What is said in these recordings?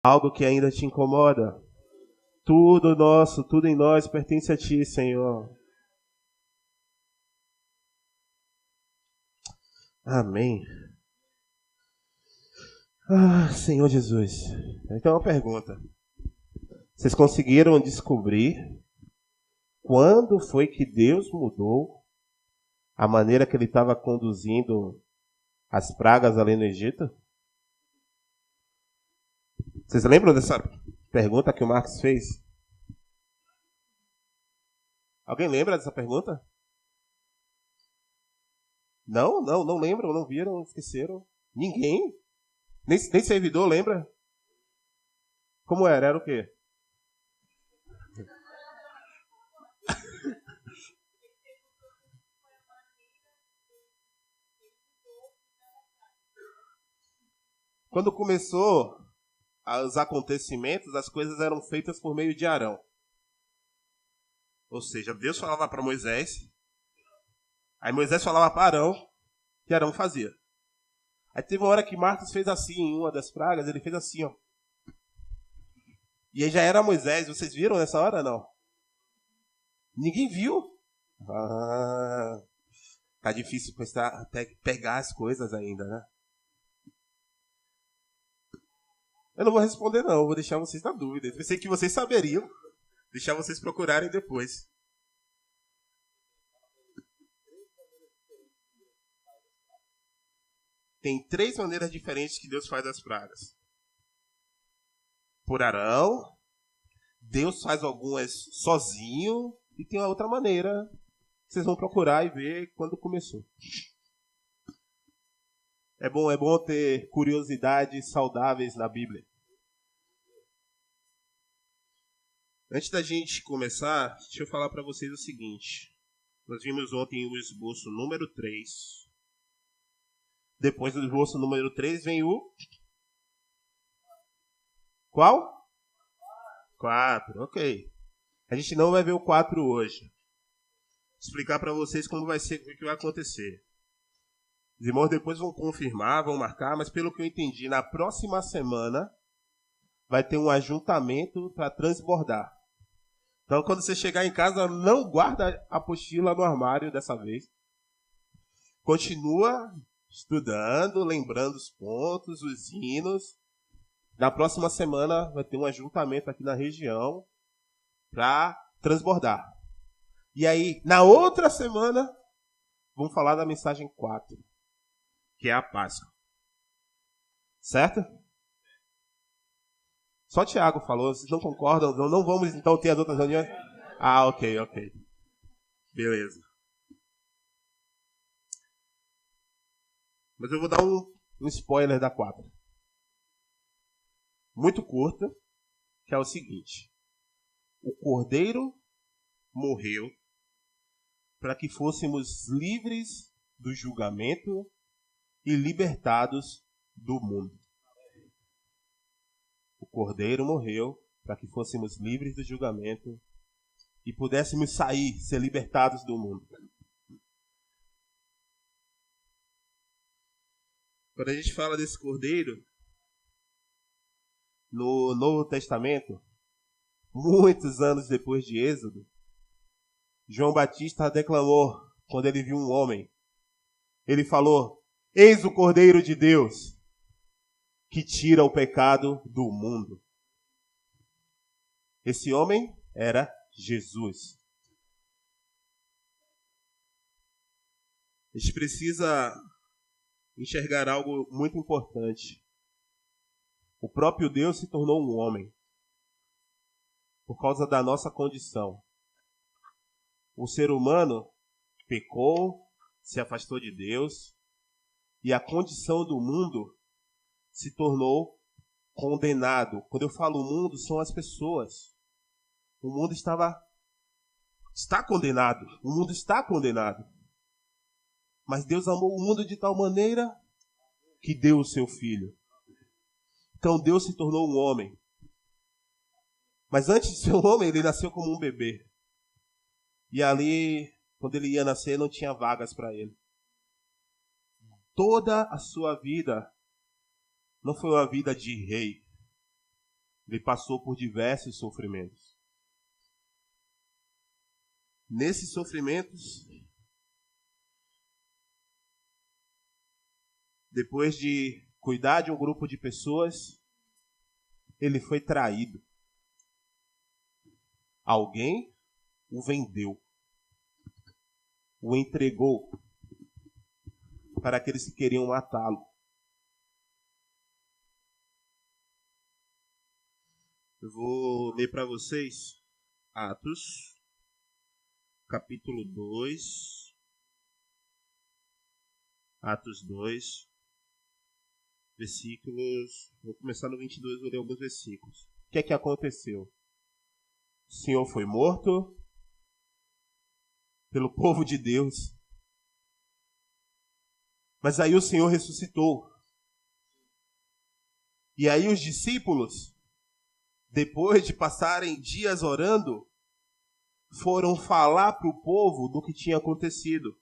Algo que ainda te incomoda. Tudo nosso, tudo em nós pertence a Ti, Senhor. Amém. Senhor Jesus. Então, uma pergunta. Vocês conseguiram descobrir quando foi que Deus mudou a maneira que Ele estava conduzindo as pragas ali no Egito? Vocês lembram dessa pergunta que o Marcos fez? Alguém lembra dessa pergunta? Não lembram, não viram, esqueceram. Ninguém? Nem servidor lembra? Como era? Era o quê? Quando começou os acontecimentos, as coisas eram feitas por meio de Arão. Ou seja, Deus falava para Moisés, aí Moisés falava para Arão, que Arão fazia. Aí teve uma hora que Marcos fez assim, em uma das pragas, ele fez assim, ó. E aí já era Moisés, vocês viram nessa hora, não? Ninguém viu? Tá difícil pegar as coisas ainda, né? Eu não vou responder não, vou deixar vocês na dúvida. Eu pensei que vocês saberiam, deixar vocês procurarem depois. Tem 3 maneiras diferentes que Deus faz as pragas. Por Arão, Deus faz algumas sozinho, e tem uma outra maneira. Vocês vão procurar e ver quando começou. É bom ter curiosidades saudáveis na Bíblia. Antes da gente começar, deixa eu falar para vocês o seguinte. Nós vimos ontem o esboço número 3. Depois do esboço número 3 vem o... Qual? 4, ok. A gente não vai ver o 4 hoje. Vou explicar para vocês como vai ser, o que vai acontecer. Os irmãos depois vão confirmar, vão marcar, mas pelo que eu entendi, na próxima semana vai ter um ajuntamento para transbordar. Então, quando você chegar em casa, não guarda a apostila no armário dessa vez. Continua estudando, lembrando os pontos, os hinos. Na próxima semana vai ter um ajuntamento aqui na região para transbordar. E aí, na outra semana, vamos falar da mensagem 4, que é a Páscoa. Certo? Só o Tiago falou, vocês não concordam? Não vamos então ter as outras reuniões? Ok. Beleza. Mas eu vou dar um spoiler da 4. Muito curta, que é o seguinte. O Cordeiro morreu para que fôssemos livres do julgamento e libertados do mundo. O Cordeiro morreu para que fôssemos livres do julgamento e pudéssemos sair, ser libertados do mundo. Quando a gente fala desse Cordeiro, no Novo Testamento, muitos anos depois de Êxodo, João Batista declamou quando ele viu um homem. Ele falou: eis o Cordeiro de Deus que tira o pecado do mundo. Esse homem era Jesus. A gente precisa enxergar algo muito importante. O próprio Deus se tornou um homem por causa da nossa condição. O ser humano pecou, se afastou de Deus, e a condição do mundo se tornou condenado. Quando eu falo mundo, são as pessoas. O mundo está condenado. O mundo está condenado. Mas Deus amou o mundo de tal maneira que deu o seu filho. Então Deus se tornou um homem. Mas antes de ser um homem, ele nasceu como um bebê. E ali, quando ele ia nascer, não tinha vagas para ele. Toda a sua vida não foi uma vida de rei. Ele passou por diversos sofrimentos. Nesses sofrimentos, depois de cuidar de um grupo de pessoas, ele foi traído. Alguém o vendeu, o entregou para aqueles que queriam matá-lo. Eu vou ler para vocês Atos, capítulo 2. Atos 2, versículos... Vou começar no 22, vou ler alguns versículos. O que é que aconteceu? O Senhor foi morto pelo povo de Deus. Mas aí o Senhor ressuscitou. E aí os discípulos, depois de passarem dias orando, foram falar para o povo do que tinha acontecido.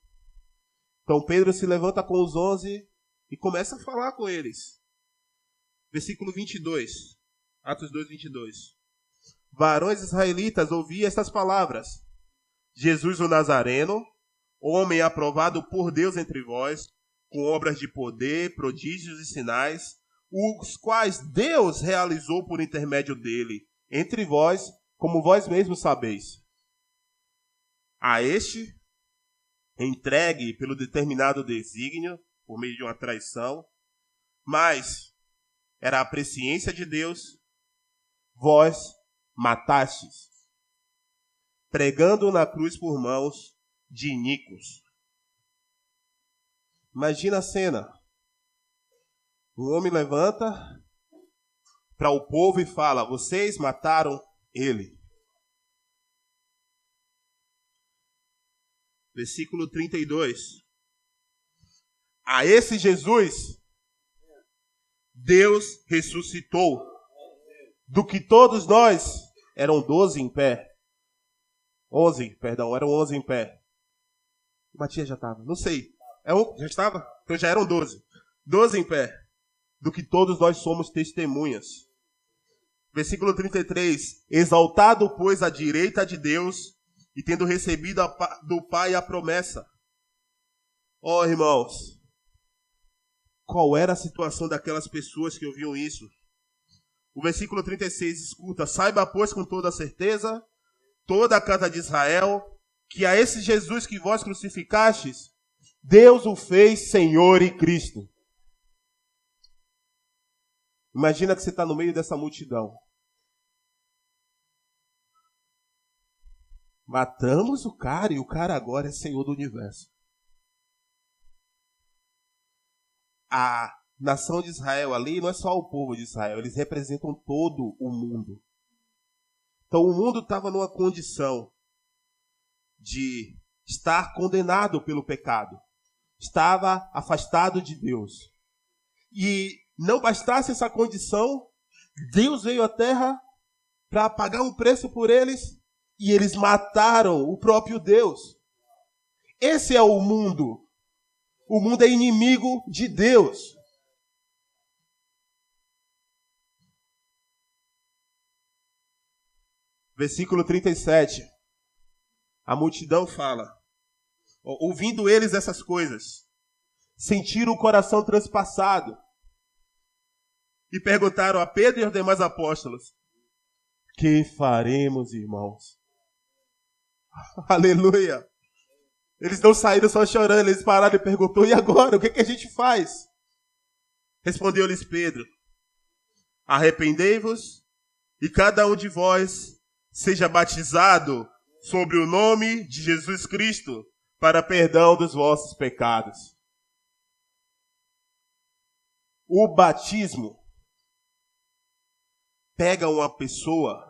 Então Pedro se levanta com os 11 e começa a falar com eles. Versículo 22. Atos 2, 22. Varões israelitas, ouvi estas palavras. Jesus o Nazareno, homem aprovado por Deus entre vós, com obras de poder, prodígios e sinais, os quais Deus realizou por intermédio dele, entre vós, como vós mesmos sabeis. A este, entregue pelo determinado desígnio, por meio de uma traição, mas era a presciência de Deus, vós matastes, pregando na cruz por mãos de iníquos. Imagina a cena. Um homem levanta para o povo e fala: vocês mataram ele. Versículo 32. A esse Jesus, Deus ressuscitou, do que todos nós, eram 12 em pé. 11, perdão, eram 11 em pé. O Matias já estava, não sei. Já estava? Então já eram 12. 12 em pé. Do que todos nós somos testemunhas. Versículo 33. Exaltado, pois, à direita de Deus, e tendo recebido do Pai a promessa. Ó, irmãos, qual era a situação daquelas pessoas que ouviam isso? O versículo 36 escuta: saiba, pois, com toda certeza, toda a casa de Israel, que a esse Jesus que vós crucificastes, Deus o fez Senhor e Cristo. Imagina que você está no meio dessa multidão. Matamos o cara e o cara agora é Senhor do universo. A nação de Israel ali não é só o povo de Israel, eles representam todo o mundo. Então o mundo estava numa condição de estar condenado pelo pecado. Estava afastado de Deus. E não bastasse essa condição, Deus veio à terra para pagar um preço por eles e eles mataram o próprio Deus. Esse é o mundo. O mundo é inimigo de Deus. Versículo 37. A multidão fala: ouvindo eles essas coisas, sentiram o coração transpassado e perguntaram a Pedro e aos demais apóstolos: que faremos, irmãos? Aleluia! Eles não saíram só chorando, eles pararam e perguntou: e agora? O que a gente faz? Respondeu-lhes Pedro: arrependei-vos e cada um de vós seja batizado sobre o nome de Jesus Cristo para perdão dos vossos pecados. O batismo pega uma pessoa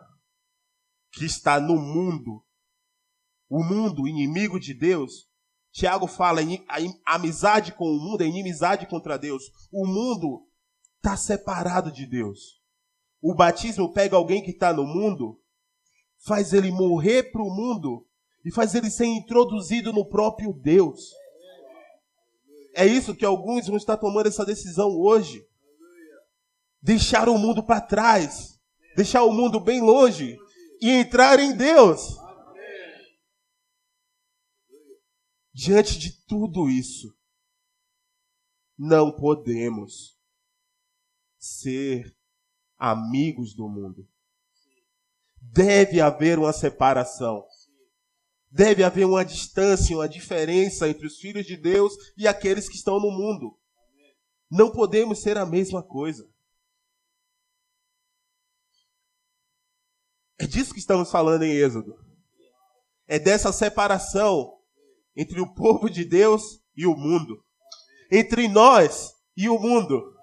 que está no mundo, o mundo inimigo de Deus. Tiago fala em amizade com o mundo, é inimizade contra Deus. O mundo está separado de Deus. O batismo pega alguém que está no mundo, faz ele morrer para o mundo e faz ele ser introduzido no próprio Deus. É isso que alguns vão estar tomando essa decisão hoje. Deixar o mundo para trás. deixar o mundo bem longe e entrar em Deus. Diante de tudo isso, não podemos ser amigos do mundo. Deve haver uma separação. Deve haver uma distância, uma diferença entre os filhos de Deus e aqueles que estão no mundo. Não podemos ser a mesma coisa. É disso que estamos falando em Êxodo. É dessa separação entre o povo de Deus e o mundo. Entre nós e o mundo.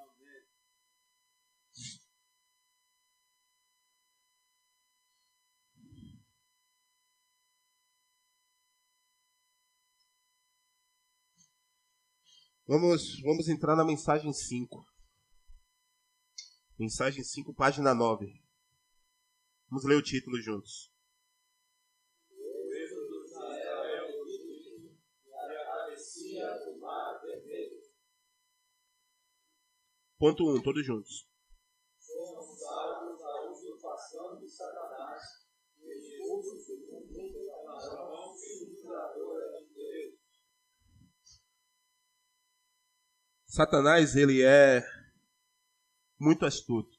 Vamos entrar na mensagem 5. Mensagem 5, página 9. Vamos ler o título juntos. Ponto 1, todos juntos. Somos salvos da usurpação de Satanás, e expulsos do mundo da mão seguradora de Deus. Satanás, ele é muito astuto.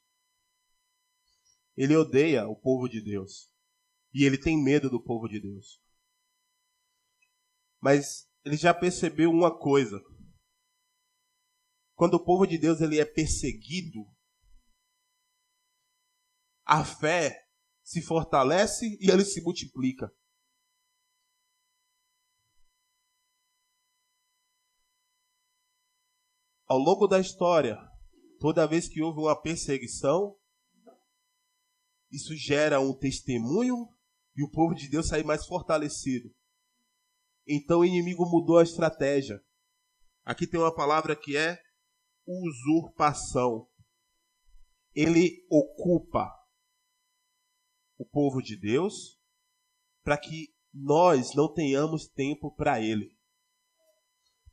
Ele odeia o povo de Deus. E ele tem medo do povo de Deus. Mas ele já percebeu uma coisa. Quando o povo de Deus ele é perseguido, a fé se fortalece e ele se multiplica. Ao longo da história, toda vez que houve uma perseguição, isso gera um testemunho e o povo de Deus sai mais fortalecido. Então o inimigo mudou a estratégia. Aqui tem uma palavra que é usurpação. Ele ocupa o povo de Deus para que nós não tenhamos tempo para ele.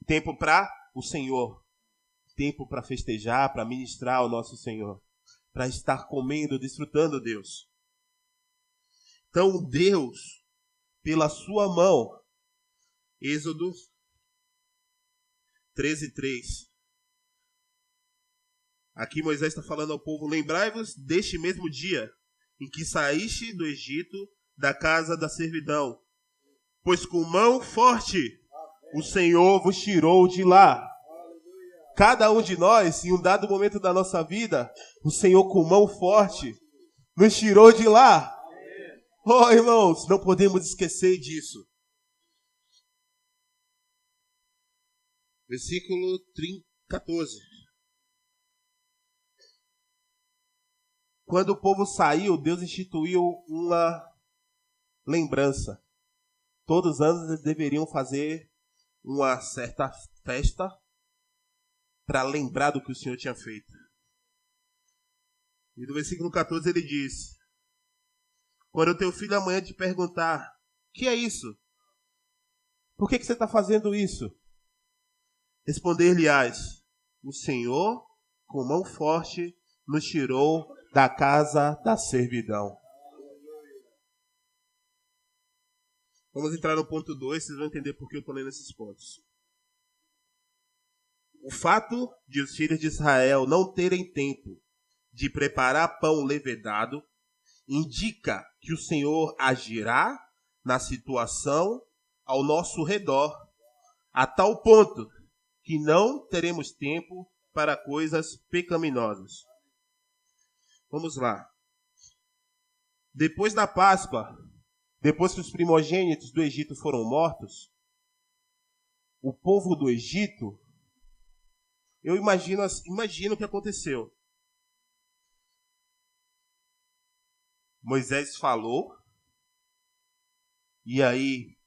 Tempo para o Senhor. Tempo para festejar, para ministrar ao nosso Senhor. Para estar comendo, desfrutando Deus. Então Deus, pela sua mão, Êxodo 13:3. Aqui Moisés está falando ao povo: lembrai-vos deste mesmo dia em que saíste do Egito, da casa da servidão, pois com mão forte o Senhor vos tirou de lá. Cada um de nós, em um dado momento da nossa vida, o Senhor com mão forte nos tirou de lá. Oh, irmãos, não podemos esquecer disso. Versículo 14. Quando o povo saiu, Deus instituiu uma lembrança. Todos os anos eles deveriam fazer uma certa festa para lembrar do que o Senhor tinha feito. E no versículo 14 ele diz: quando o teu filho amanhã te perguntar, o que é isso? Por que você está fazendo isso? Responder-lhe-ás: o Senhor, com mão forte, nos tirou da casa da servidão. Vamos entrar no ponto 2, vocês vão entender por que eu estou lendo esses pontos. O fato de os filhos de Israel não terem tempo de preparar pão levedado indica que o Senhor agirá na situação ao nosso redor, a tal ponto que não teremos tempo para coisas pecaminosas. Vamos lá. Depois da Páscoa, depois que os primogênitos do Egito foram mortos, o povo do Egito, eu imagino o que aconteceu. Moisés falou, e aí,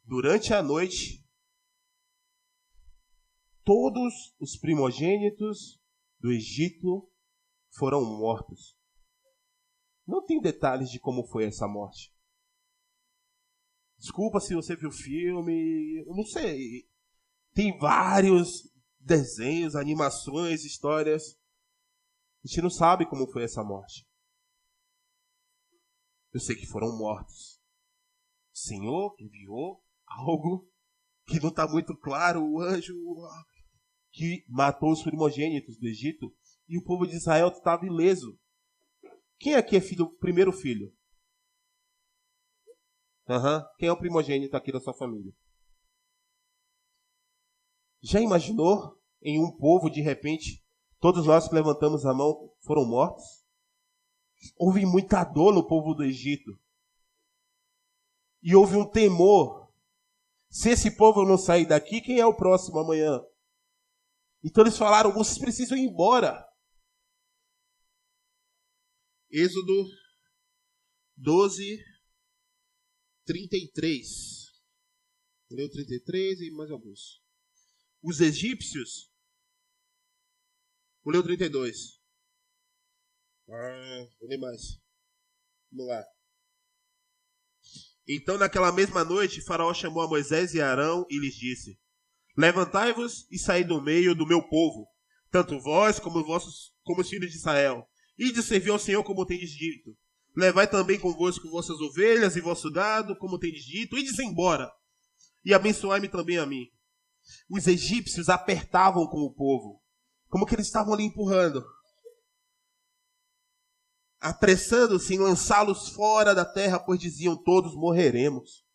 durante a noite, todos os primogênitos do Egito foram mortos. Não tem detalhes de como foi essa morte. Desculpa se você viu o filme, eu não sei. Tem vários desenhos, animações, histórias. A gente não sabe como foi essa morte. Eu sei que foram mortos. O Senhor enviou algo que não está muito claro, o anjo que matou os primogênitos do Egito, e o povo de Israel estava ileso. Quem aqui é primeiro filho? Quem é o primogênito aqui da sua família? Já imaginou em um povo, de repente, todos nós que levantamos a mão foram mortos? Houve muita dor no povo do Egito. E houve um temor. Se esse povo não sair daqui, quem é o próximo amanhã? Então eles falaram, vocês precisam ir embora. Êxodo 12, 33. Leu 33 e mais alguns. Os egípcios. Vou ler o 32. Vou ler mais. Vamos lá. Então, naquela mesma noite, Faraó chamou a Moisés e Arão e lhes disse: levantai-vos e saí do meio do meu povo, tanto vós como os filhos de Israel. Ide servir ao Senhor como tendes dito. Levai também convosco vossas ovelhas e vosso gado, como tendes dito. Ides embora. E abençoai-me também a mim. Os egípcios apertavam com o povo, como que eles estavam ali empurrando, apressando-se em lançá-los fora da terra, pois diziam, todos morreremos.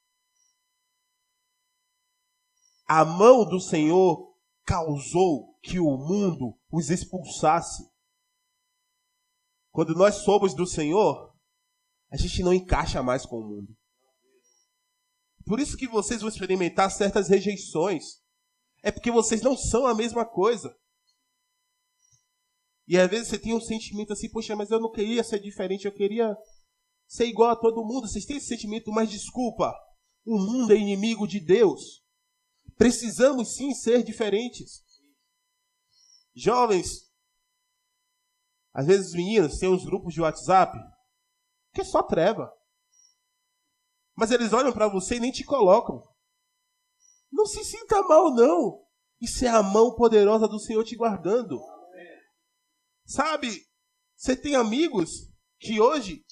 A mão do Senhor causou que o mundo os expulsasse. Quando nós somos do Senhor, a gente não encaixa mais com o mundo. Por isso que vocês vão experimentar certas rejeições. É porque vocês não são a mesma coisa. E às vezes você tem um sentimento assim, poxa, mas eu não queria ser diferente, eu queria ser igual a todo mundo. Vocês têm esse sentimento, mas desculpa, o mundo é inimigo de Deus. Precisamos sim ser diferentes. Jovens, às vezes os meninos têm uns grupos de WhatsApp que é só treva. Mas eles olham para você e nem te colocam. Não se sinta mal, não. Isso é a mão poderosa do Senhor te guardando. Sabe, você tem amigos que hoje,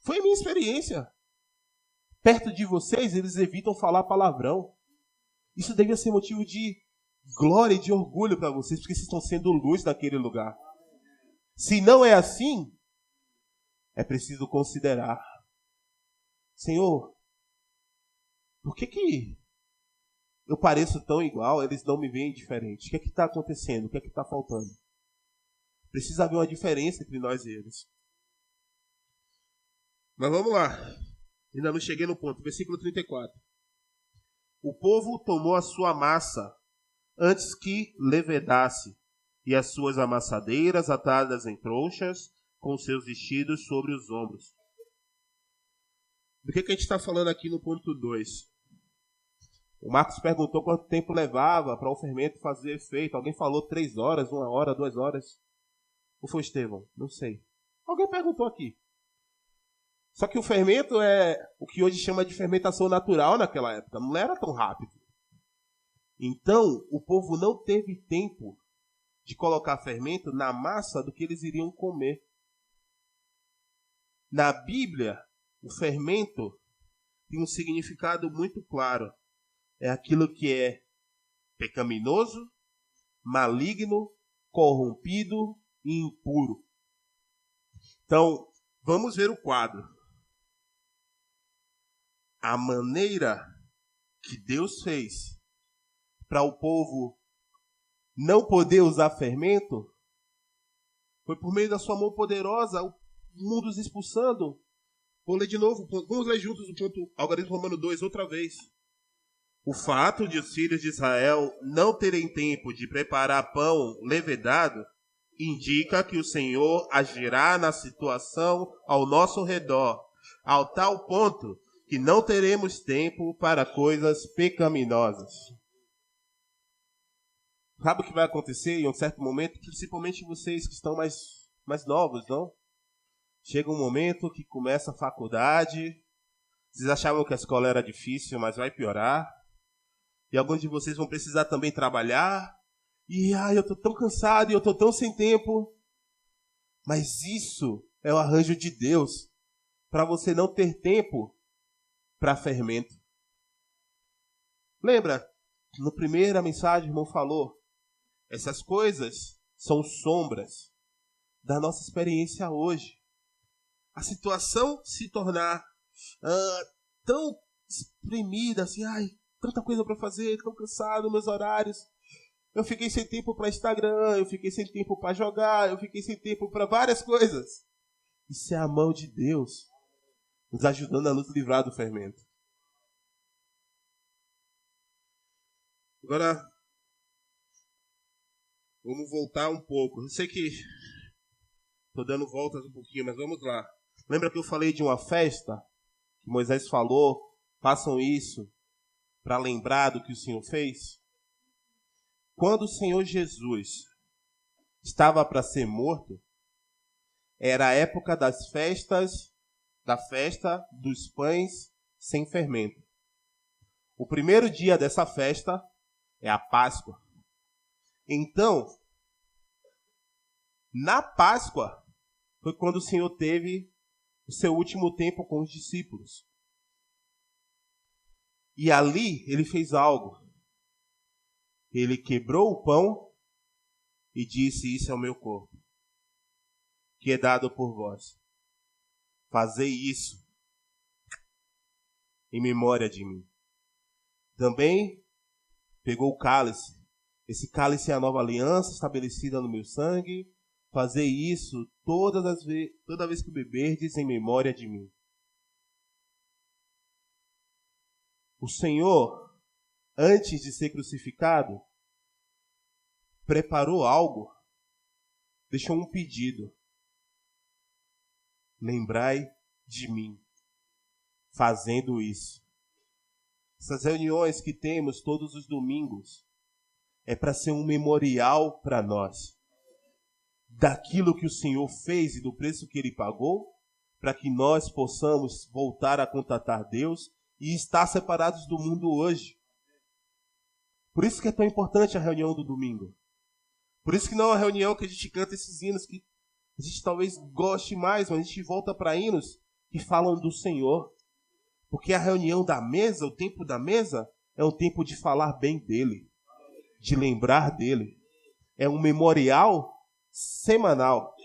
foi a minha experiência, perto de vocês, eles evitam falar palavrão. Isso devia ser motivo de glória e de orgulho para vocês, porque vocês estão sendo luz naquele lugar. Se não é assim, é preciso considerar. Senhor, por que eu pareço tão igual, eles não me veem diferente? O que é que está acontecendo? O que é que está faltando? Precisa haver uma diferença entre nós e eles. Mas vamos lá. Ainda não cheguei no ponto. Versículo 34. O povo tomou a sua massa antes que levedasse, e as suas amassadeiras atadas em trouxas, com seus vestidos sobre os ombros. Do que a gente está falando aqui no ponto 2? O Marcos perguntou quanto tempo levava para o fermento fazer efeito. Alguém falou 3 horas, 1 hora, 2 horas. Ou foi Estevão? Não sei. Alguém perguntou aqui. Só que o fermento é o que hoje chama de fermentação natural naquela época. Não era tão rápido. Então, o povo não teve tempo de colocar fermento na massa do que eles iriam comer. Na Bíblia, o fermento tem um significado muito claro. É aquilo que é pecaminoso, maligno, corrompido e impuro. Então, vamos ver o quadro. A maneira que Deus fez para o povo não poder usar fermento foi por meio da sua mão poderosa, o mundo os expulsando. Vou ler de novo, vamos ler juntos o ponto algarismo romano 2 outra vez. O fato de os filhos de Israel não terem tempo de preparar pão levedado indica que o Senhor agirá na situação ao nosso redor, ao tal ponto que não teremos tempo para coisas pecaminosas. Sabe o que vai acontecer em um certo momento? Principalmente vocês que estão mais novos, não? Chega um momento que começa a faculdade, vocês achavam que a escola era difícil, mas vai piorar. E alguns de vocês vão precisar também trabalhar. E eu estou tão cansado e eu estou tão sem tempo. Mas isso é o arranjo de Deus para você não ter tempo para fermento. Lembra, na primeira mensagem o irmão falou, essas coisas são sombras da nossa experiência hoje. A situação se tornar tão exprimida, assim, tanta coisa para fazer, tão cansado, meus horários. Eu fiquei sem tempo para Instagram, eu fiquei sem tempo para jogar, eu fiquei sem tempo para várias coisas. Isso é a mão de Deus nos ajudando a nos livrar do fermento. Agora, vamos voltar um pouco. Eu sei que estou dando voltas um pouquinho, mas vamos lá. Lembra que eu falei de uma festa? Que Moisés falou, façam isso para lembrar do que o Senhor fez? Quando o Senhor Jesus estava para ser morto, era a época das festas, da festa dos pães sem fermento. O primeiro dia dessa festa é a Páscoa. Então, na Páscoa, foi quando o Senhor teve o seu último tempo com os discípulos. E ali ele fez algo. Ele quebrou o pão e disse, isso é o meu corpo, que é dado por vós. Fazei isso em memória de mim. Também pegou o cálice. Esse cálice é a nova aliança estabelecida no meu sangue. Fazei isso toda vez que beberdes em memória de mim. O Senhor, antes de ser crucificado, preparou algo, deixou um pedido. Lembrai de mim, fazendo isso. Essas reuniões que temos todos os domingos é para ser um memorial para nós daquilo que o Senhor fez e do preço que Ele pagou, para que nós possamos voltar a contatar Deus e estar separados do mundo hoje. Por isso que é tão importante a reunião do domingo. Por isso que não é uma reunião que a gente canta esses hinos que a gente talvez goste mais, mas a gente volta para hinos que falam do Senhor. Porque a reunião da mesa, o tempo da mesa, é um tempo de falar bem dele, de lembrar dele. É um memorial semanal.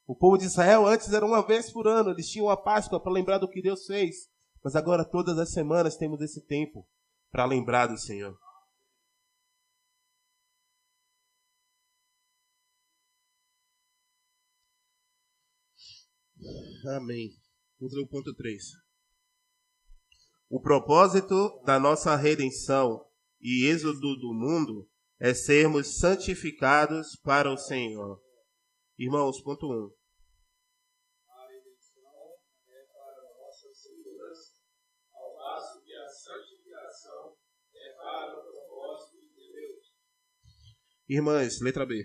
O povo de Israel antes era uma vez por ano, eles tinham a Páscoa para lembrar do que Deus fez. Mas agora todas as semanas temos esse tempo para lembrar do Senhor. Amém. Vamos ler o ponto 3. O propósito da nossa redenção e êxodo do mundo é sermos santificados para o Senhor. Irmãos, ponto 1. A redenção é para a nossa segurança, ao passo que a santificação é para o propósito de Deus. Irmãs, letra B.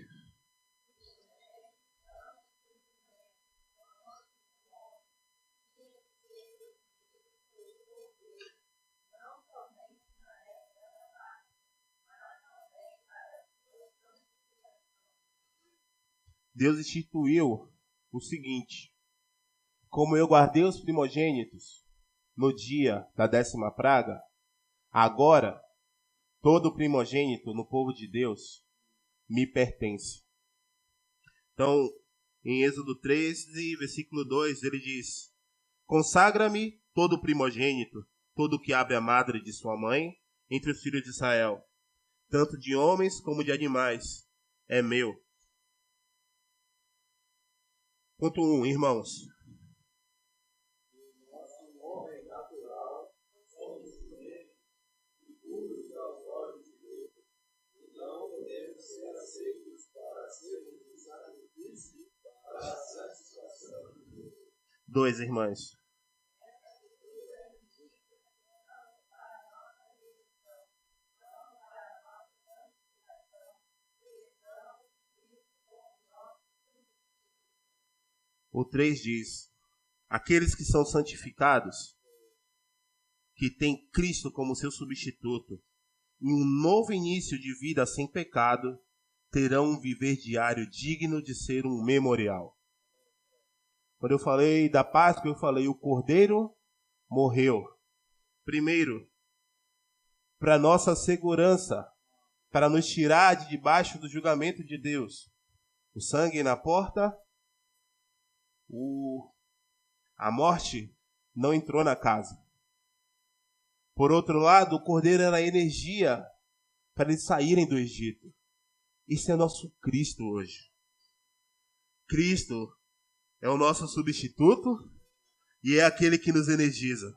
Deus instituiu o seguinte: como eu guardei os primogênitos no dia da 10ª praga, agora todo primogênito no povo de Deus me pertence. Então, em Êxodo 13, versículo 2, ele diz: consagra-me todo primogênito, todo que abre a madre de sua mãe, entre os filhos de Israel, tanto de homens como de animais, é meu. Ponto 1, irmãos. Nosso homem natural somos ciumentos e puros aos olhos de Deus. Não podemos ser aceitos para sermos um sacrifício para a satisfação de Deus. 2, irmãs. O 3 diz: aqueles que são santificados, que têm Cristo como seu substituto, e um novo início de vida sem pecado, terão um viver diário digno de ser um memorial. Quando eu falei da Páscoa, eu falei o Cordeiro morreu. Primeiro, para nossa segurança, para nos tirar de debaixo do julgamento de Deus. O sangue na porta, a morte não entrou na casa. Por outro lado, o Cordeiro era a energia para eles saírem do Egito. Esse é nosso Cristo hoje. Cristo é o nosso substituto e é aquele que nos energiza,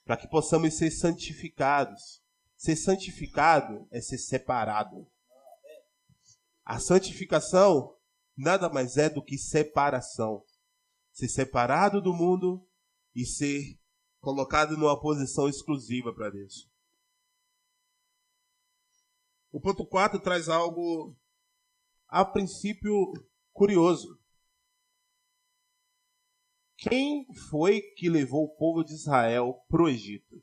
para que possamos ser santificados. Ser santificado é ser separado. A santificação nada mais é do que separação. Ser separado do mundo e ser colocado numa posição exclusiva para Deus. O ponto 4 traz algo, a princípio, curioso. Quem foi que levou o povo de Israel para o Egito?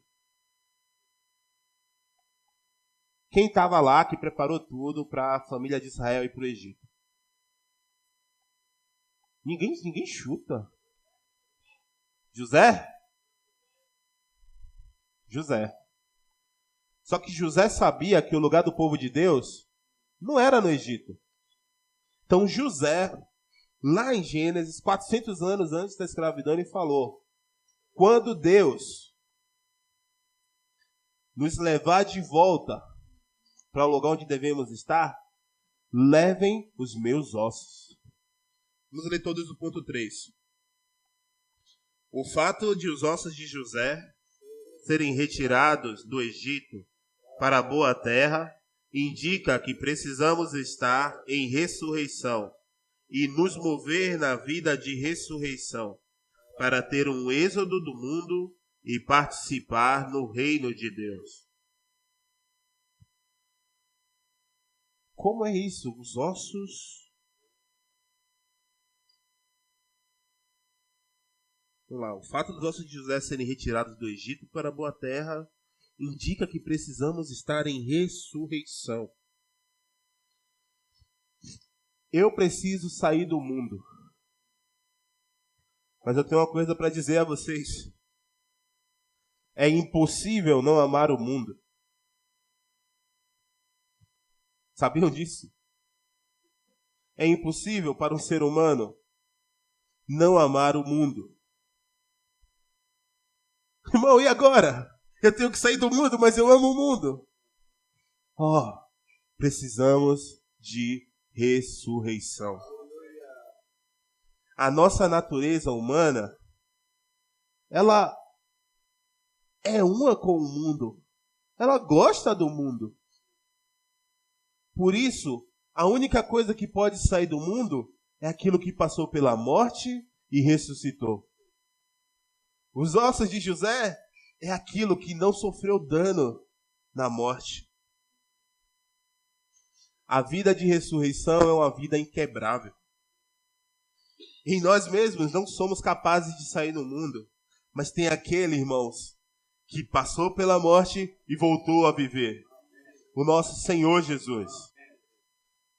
Quem estava lá que preparou tudo para a família de Israel ir para o Egito? Ninguém chuta. José? José. Só que José sabia que o lugar do povo de Deus não era no Egito. Então José, lá em Gênesis, 400 anos antes da escravidão, ele falou: quando Deus nos levar de volta para o lugar onde devemos estar, levem os meus ossos. Vamos ler todos o ponto 3. O fato de os ossos de José serem retirados do Egito para a boa terra indica que precisamos estar em ressurreição e nos mover na vida de ressurreição para ter um êxodo do mundo e participar no reino de Deus. Como é isso? Os ossos... Vamos lá. O fato dos ossos de José serem retirados do Egito para a boa terra indica que precisamos estar em ressurreição. Eu preciso sair do mundo. Mas eu tenho uma coisa para dizer a vocês. É impossível não amar o mundo. Sabiam disso? É impossível para um ser humano não amar o mundo. Irmão, e agora? Eu tenho que sair do mundo, mas eu amo o mundo. Precisamos de ressurreição. A nossa natureza humana, ela é uma com o mundo. Ela gosta do mundo. Por isso, a única coisa que pode sair do mundo é aquilo que passou pela morte e ressuscitou. Os ossos de José é aquilo que não sofreu dano na morte. A vida de ressurreição é uma vida inquebrável. Em nós mesmos não somos capazes de sair do mundo, mas tem aquele, irmãos, que passou pela morte e voltou a viver. O nosso Senhor Jesus.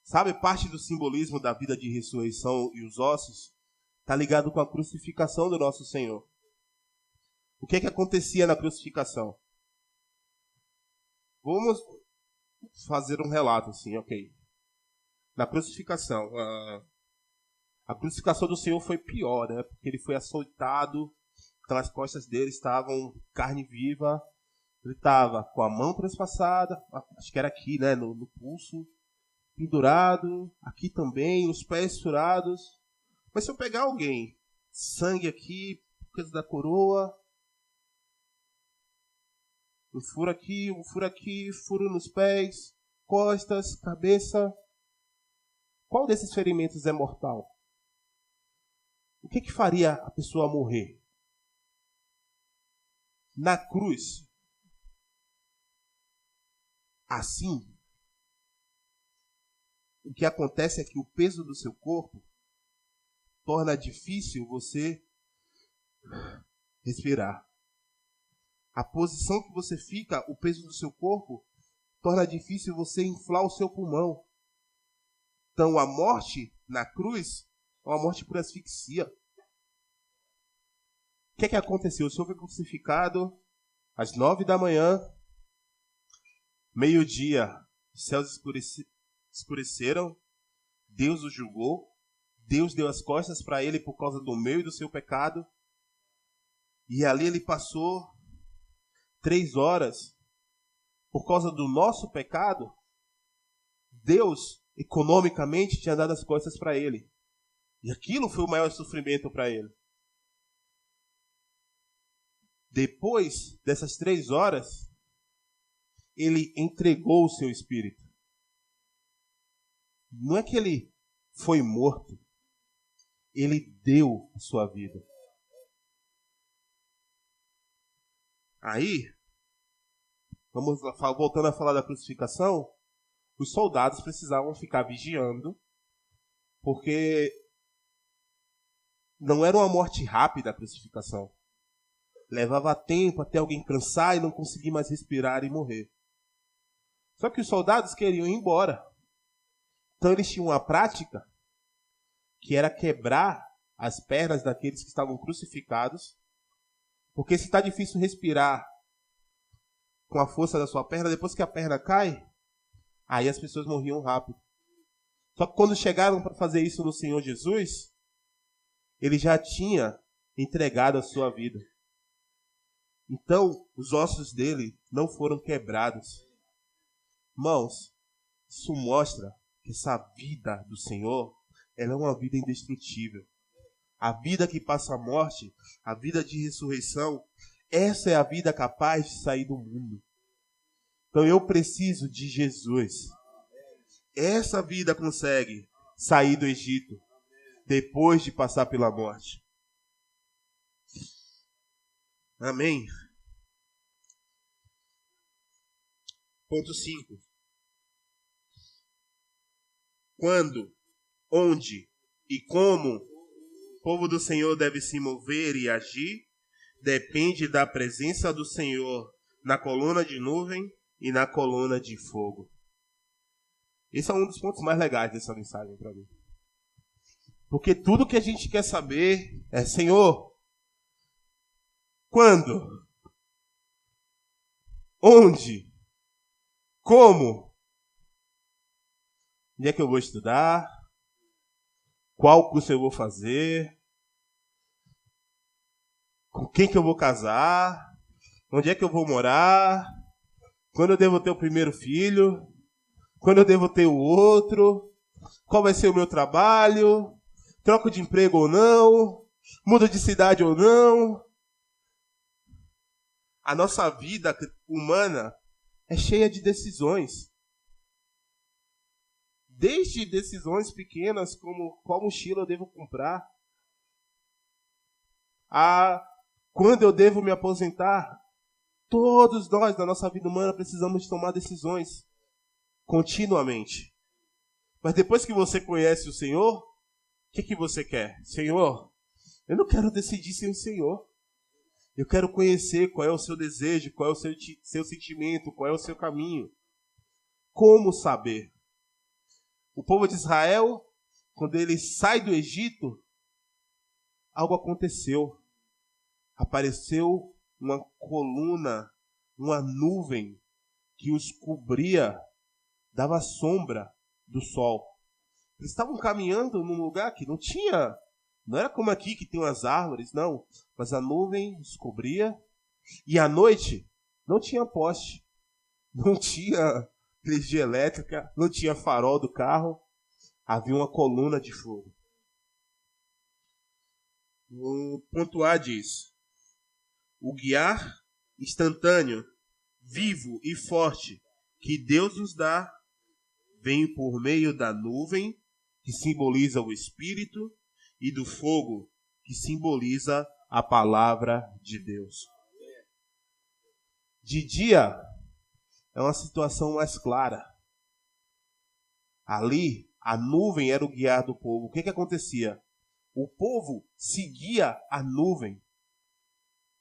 Sabe, parte do simbolismo da vida de ressurreição e os ossos está ligado com a crucificação do nosso Senhor. O que acontecia na crucificação? Vamos fazer um relato assim, ok? Na crucificação, a crucificação do Senhor foi pior, né? Porque ele foi açoitado, então as costas dele estavam carne viva, ele estava com a mão transpassada, acho que era aqui, né? No pulso, pendurado, aqui também, os pés furados. Mas se eu pegar alguém, sangue aqui, coisa da coroa, um furo aqui, furo nos pés, costas, cabeça. Qual desses ferimentos é mortal? O que faria a pessoa morrer? Na cruz, assim, o que acontece é que o peso do seu corpo torna difícil você respirar. A posição que você fica, o peso do seu corpo, torna difícil você inflar o seu pulmão. Então, a morte na cruz é uma morte por asfixia. que aconteceu? O Senhor foi crucificado às 9 da manhã, meio-dia, os céus escureceram, Deus o julgou, Deus deu as costas para ele por causa do meu e do seu pecado, e ali ele passou 3 horas por causa do nosso pecado. Deus, economicamente, tinha dado as costas para ele. E aquilo foi o maior sofrimento para ele. Depois dessas 3 horas, ele entregou o seu espírito. Não é que ele foi morto. Ele deu a sua vida. Aí, voltando a falar da crucificação, os soldados precisavam ficar vigiando, porque não era uma morte rápida a crucificação. Levava tempo até alguém cansar e não conseguir mais respirar e morrer. Só que os soldados queriam ir embora. Então eles tinham uma prática que era quebrar as pernas daqueles que estavam crucificados, porque se está difícil respirar com a força da sua perna, depois que a perna cai, aí as pessoas morriam rápido. Só que quando chegaram para fazer isso no Senhor Jesus, ele já tinha entregado a sua vida. Então, os ossos dele não foram quebrados. Irmãos, isso mostra que essa vida do Senhor, ela é uma vida indestrutível. A vida que passa a morte, a vida de ressurreição, essa é a vida capaz de sair do mundo. Então eu preciso de Jesus. Essa vida consegue sair do Egito depois de passar pela morte. Amém? Ponto 5. Quando, onde e como o povo do Senhor deve se mover e agir, depende da presença do Senhor na coluna de nuvem e na coluna de fogo. Esse é um dos pontos mais legais dessa mensagem para mim. Porque tudo que a gente quer saber é, Senhor, quando? Onde? Como? Onde é que eu vou estudar? Qual curso eu vou fazer? Com quem que eu vou casar? Onde é que eu vou morar? Quando eu devo ter o primeiro filho? Quando eu devo ter o outro? Qual vai ser o meu trabalho? Troco de emprego ou não? Mudo de cidade ou não? A nossa vida humana é cheia de decisões. Desde decisões pequenas como qual mochila eu devo comprar, a quando eu devo me aposentar. Todos nós, na nossa vida humana, precisamos tomar decisões continuamente. Mas depois que você conhece o Senhor, o que você quer? Senhor, eu não quero decidir sem o Senhor. Eu quero conhecer qual é o seu desejo, qual é o seu sentimento, qual é o seu caminho. Como saber? O povo de Israel, quando ele sai do Egito, algo aconteceu. Apareceu uma coluna, uma nuvem que os cobria, dava sombra do sol. Eles estavam caminhando num lugar que não era como aqui que tem umas árvores, não. Mas a nuvem os cobria e à noite não tinha poste, não tinha energia elétrica, não tinha farol do carro, havia uma coluna de fogo. O ponto A diz: o guiar instantâneo, vivo e forte que Deus nos dá vem por meio da nuvem, que simboliza o Espírito, e do fogo, que simboliza a palavra de Deus. De dia é uma situação mais clara. Ali, a nuvem era o guiar do povo. O que acontecia? O povo seguia a nuvem.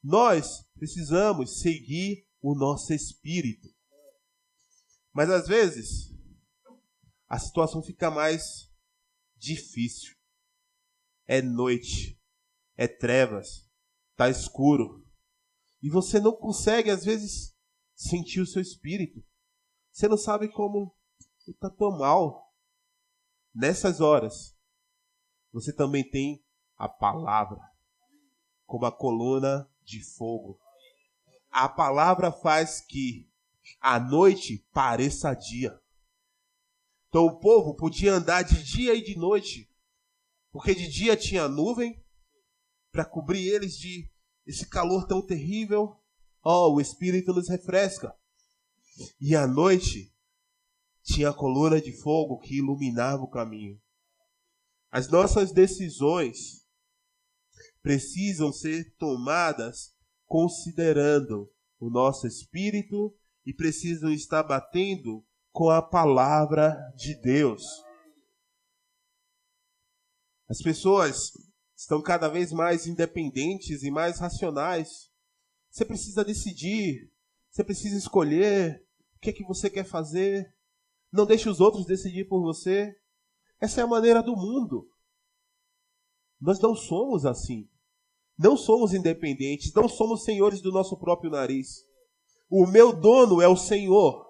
Nós precisamos seguir o nosso espírito. Mas às vezes, a situação fica mais difícil. É noite, é trevas, está escuro. E você não consegue, às vezes, sentir o seu espírito. Você não sabe como está tão mal. Nessas horas, você também tem a palavra como a coluna de fogo. A palavra faz que a noite pareça dia. Então o povo podia andar de dia e de noite, porque de dia tinha nuvem para cobrir eles de esse calor tão terrível. O Espírito nos refresca. E à noite tinha a coluna de fogo que iluminava o caminho. As nossas decisões precisam ser tomadas considerando o nosso espírito e precisam estar batendo com a palavra de Deus. As pessoas estão cada vez mais independentes e mais racionais. Você precisa decidir, você precisa escolher o que é que você quer fazer. Não deixe os outros decidir por você. Essa é a maneira do mundo. Nós não somos assim. Não somos independentes, não somos senhores do nosso próprio nariz. O meu dono é o Senhor.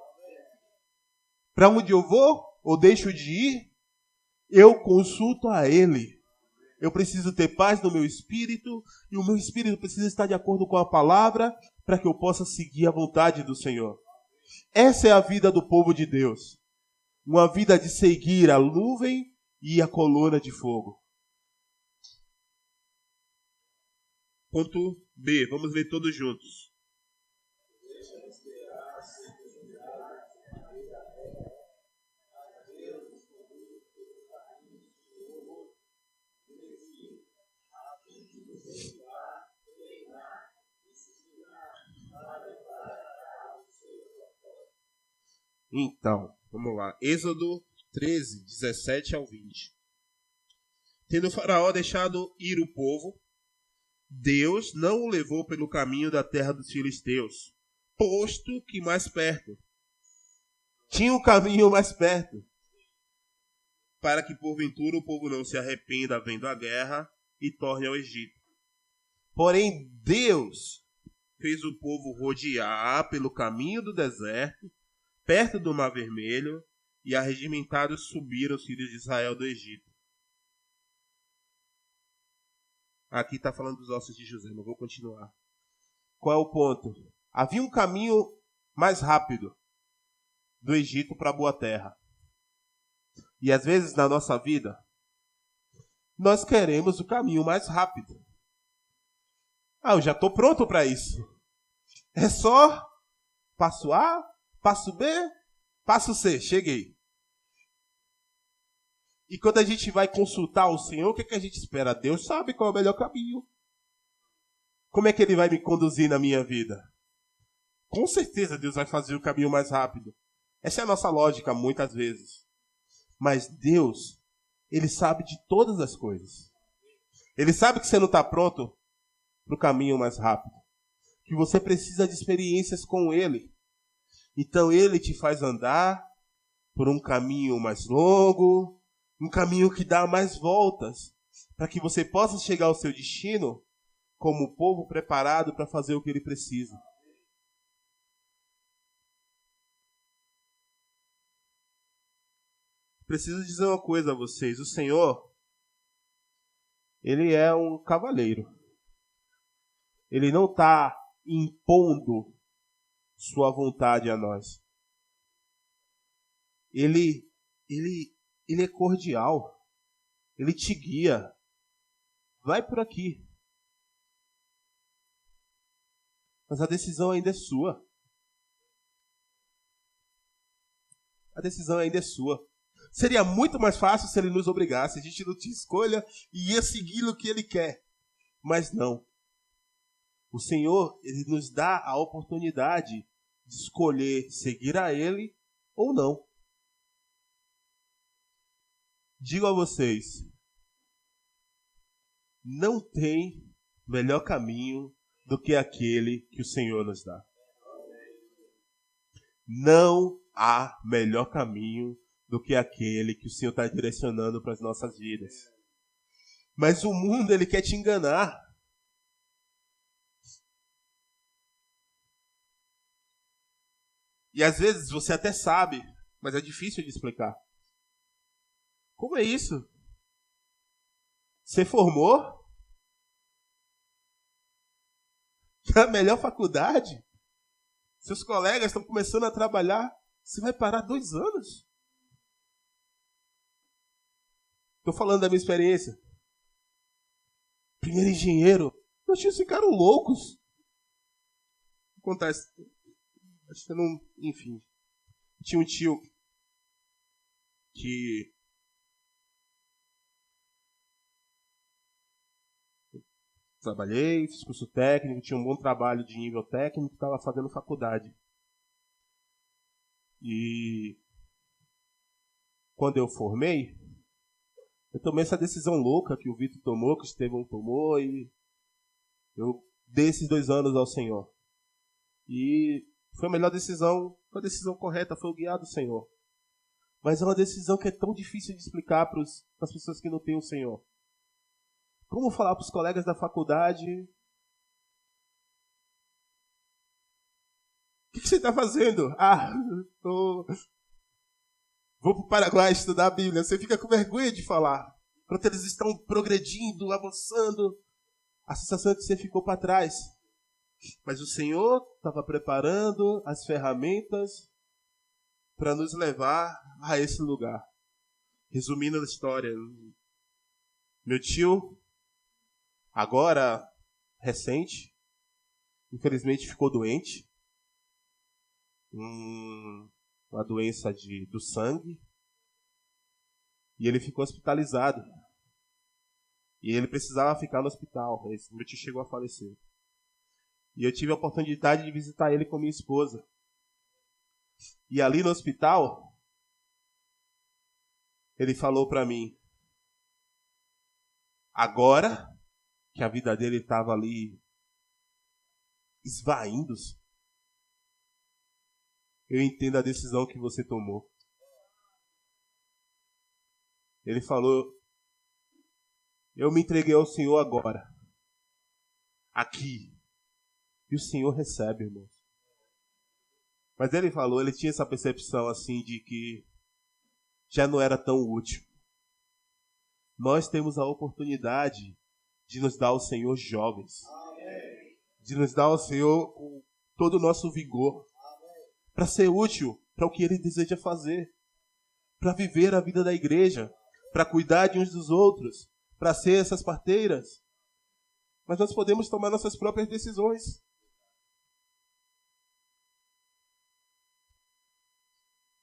Para onde eu vou ou deixo de ir, eu consulto a Ele. Eu preciso ter paz no meu espírito e o meu espírito precisa estar de acordo com a palavra para que eu possa seguir a vontade do Senhor. Essa é a vida do povo de Deus. Uma vida de seguir a nuvem e a coluna de fogo. Ponto B, vamos ler todos juntos. Então, vamos lá. Êxodo 13, 17 ao 20. Tendo o faraó deixado ir o povo, Deus não o levou pelo caminho da terra dos filisteus, posto que mais perto. Tinha um caminho mais perto, para que porventura o povo não se arrependa vendo a guerra e torne ao Egito. Porém, Deus fez o povo rodear pelo caminho do deserto, perto do Mar Vermelho, e arregimentados subiram os filhos de Israel do Egito. Aqui está falando dos ossos de José, não vou continuar. Qual é o ponto? Havia um caminho mais rápido do Egito para a Boa Terra. E às vezes na nossa vida, nós queremos o caminho mais rápido. Eu já estou pronto para isso. É só passo A, passo B, passo C, cheguei. E quando a gente vai consultar o Senhor, o que a gente espera? Deus sabe qual é o melhor caminho. Como é que Ele vai me conduzir na minha vida? Com certeza Deus vai fazer o caminho mais rápido. Essa é a nossa lógica muitas vezes. Mas Deus, Ele sabe de todas as coisas. Ele sabe que você não está pronto para o caminho mais rápido. Que você precisa de experiências com Ele. Então Ele te faz andar por um caminho mais longo, um caminho que dá mais voltas, para que você possa chegar ao seu destino como povo preparado para fazer o que Ele precisa. Preciso dizer uma coisa a vocês. O Senhor, Ele é um cavaleiro. Ele não está impondo sua vontade a nós. Ele é cordial. Ele te guia. Vai por aqui. Mas a decisão ainda é sua. A decisão ainda é sua. Seria muito mais fácil se Ele nos obrigasse. A gente não tinha escolha e ia seguir o que Ele quer. Mas não. O Senhor, Ele nos dá a oportunidade de escolher seguir a Ele ou não. Digo a vocês, não tem melhor caminho do que aquele que o Senhor nos dá. Não há melhor caminho do que aquele que o Senhor está direcionando para as nossas vidas. Mas o mundo, ele quer te enganar. E às vezes você até sabe, mas é difícil de explicar. Como é isso? Você formou na melhor faculdade? Seus colegas estão começando a trabalhar? Você vai parar 2 anos? Estou falando da minha experiência. Primeiro engenheiro. Meus tios ficaram loucos. Acontece. Acho que não. Enfim. Tinha um tio que trabalhei, fiz curso técnico, tinha um bom trabalho de nível técnico, estava fazendo faculdade. E quando eu formei, eu tomei essa decisão louca que o Vitor tomou, que o Estevão tomou, e eu dei esses 2 anos ao Senhor. E foi a melhor decisão, foi a decisão correta, foi o guiar do Senhor. Mas é uma decisão que é tão difícil de explicar para as pessoas que não têm o Senhor. Como falar para os colegas da faculdade? O que você está fazendo? Vou para o Paraguai estudar a Bíblia. Você fica com vergonha de falar. Quando eles estão progredindo, avançando, a sensação é que você ficou para trás. Mas o Senhor estava preparando as ferramentas para nos levar a esse lugar. Resumindo a história, meu tio, agora recente, infelizmente ficou doente. Uma doença do sangue. E ele ficou hospitalizado. E ele precisava ficar no hospital. Meu tio chegou a falecer. E eu tive a oportunidade de visitar ele com minha esposa. E ali no hospital, ele falou para mim, agora que a vida dele estava ali esvaindo-se, eu entendo a decisão que você tomou. Ele falou, eu me entreguei ao Senhor agora, aqui, e o Senhor recebe, irmãos. Mas ele falou, ele tinha essa percepção assim de que já não era tão útil. Nós temos a oportunidade de nos dar ao Senhor jovens. Amém. De nos dar ao Senhor com todo o nosso vigor. Para ser útil para o que Ele deseja fazer. Para viver a vida da igreja. Para cuidar de uns dos outros. Para ser essas parteiras. Mas nós podemos tomar nossas próprias decisões.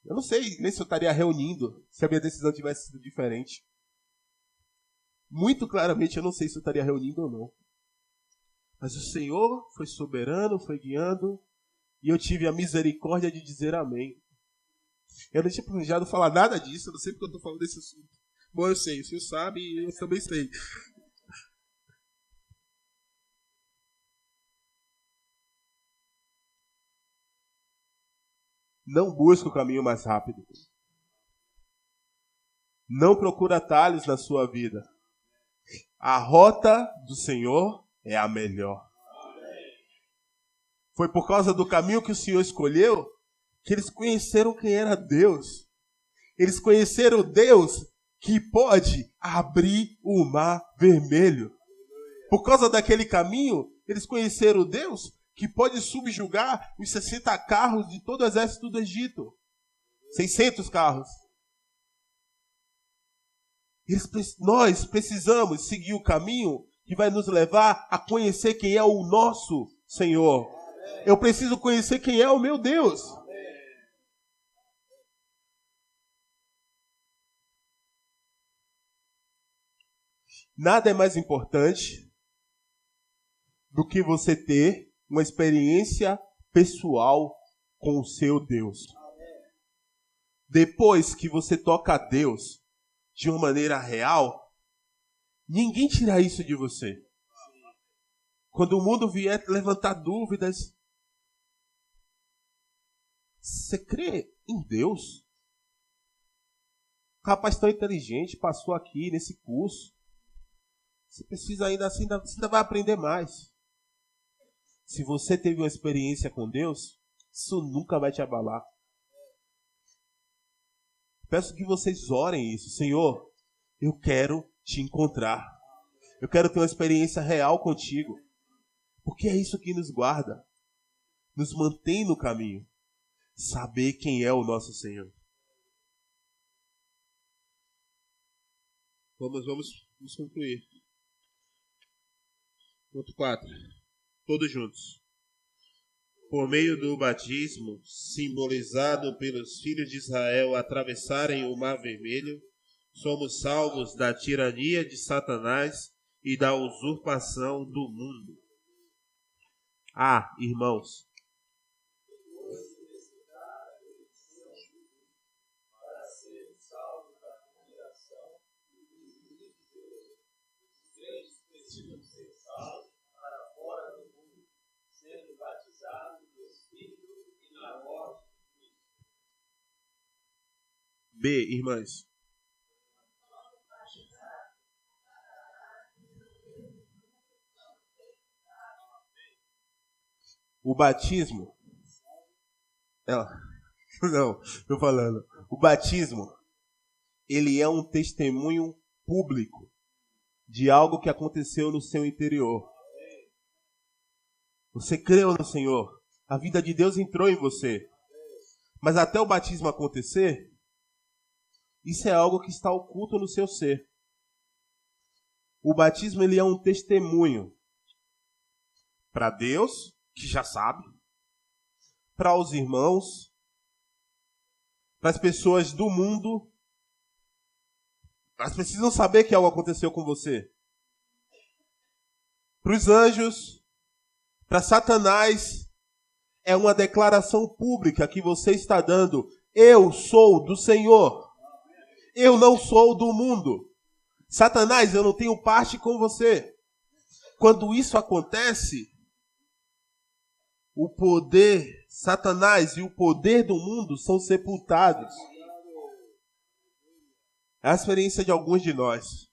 Eu não sei nem se eu estaria reunindo se a minha decisão tivesse sido diferente. Muito claramente eu não sei se eu estaria reunindo ou não. Mas o Senhor foi soberano, foi guiando, e eu tive a misericórdia de dizer amém. Eu não tinha planejado falar nada disso, eu não sei porque eu estou falando desse assunto. Bom, eu sei, o Senhor sabe e eu também sei. Não busque o caminho mais rápido. Não procure atalhos na sua vida. A rota do Senhor é a melhor. Foi por causa do caminho que o Senhor escolheu que eles conheceram quem era Deus. Eles conheceram Deus que pode abrir o mar vermelho. Por causa daquele caminho, eles conheceram Deus que pode subjugar os 60 carros de todo o exército do Egito. 600 carros. Nós precisamos seguir o caminho que vai nos levar a conhecer quem é o nosso Senhor. Eu preciso conhecer quem é o meu Deus. Nada é mais importante do que você ter uma experiência pessoal com o seu Deus. Depois que você toca a Deus de uma maneira real, ninguém tira isso de você. Quando o mundo vier levantar dúvidas, você crê em Deus? O rapaz tão inteligente, passou aqui nesse curso. Você precisa você ainda vai aprender mais. Se você teve uma experiência com Deus, Isso nunca vai te abalar. Peço que vocês orem isso. Senhor, eu quero te encontrar. Eu quero ter uma experiência real contigo. Porque é isso que nos guarda. Nos mantém no caminho. Saber quem é o nosso Senhor. Vamos concluir. Ponto 4. Todos juntos. Por meio do batismo, simbolizado pelos filhos de Israel atravessarem o Mar Vermelho, somos salvos da tirania de Satanás e da usurpação do mundo. Irmãos, irmãs. O batismo. Não, tô falando. O batismo, ele é um testemunho público de algo que aconteceu no seu interior. Você creu no Senhor. A vida de Deus entrou em você. Mas até o batismo acontecer, isso é algo que está oculto no seu ser. O batismo, ele é um testemunho para Deus, que já sabe, para os irmãos, para as pessoas do mundo. Elas precisam saber que algo aconteceu com você. Para os anjos, para Satanás, é uma declaração pública que você está dando. Eu sou do Senhor. Eu não sou do mundo. Satanás, eu não tenho parte com você. Quando isso acontece, o poder, Satanás e o poder do mundo são sepultados. É a experiência de alguns de nós.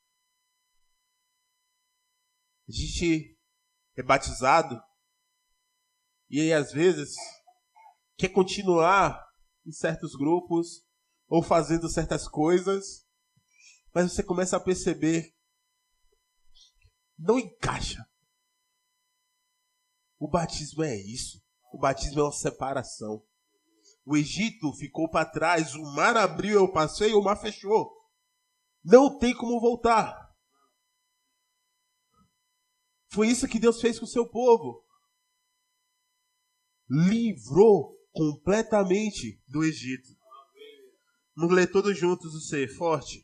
A gente é batizado e aí às vezes quer continuar em certos grupos ou fazendo certas coisas, mas você começa a perceber, não encaixa. O batismo é isso. O batismo é uma separação. O Egito ficou para trás, o mar abriu, eu passei, o mar fechou. Não tem como voltar. Foi isso que Deus fez com o seu povo. Livrou completamente do Egito. Vamos ler todos juntos o ser forte.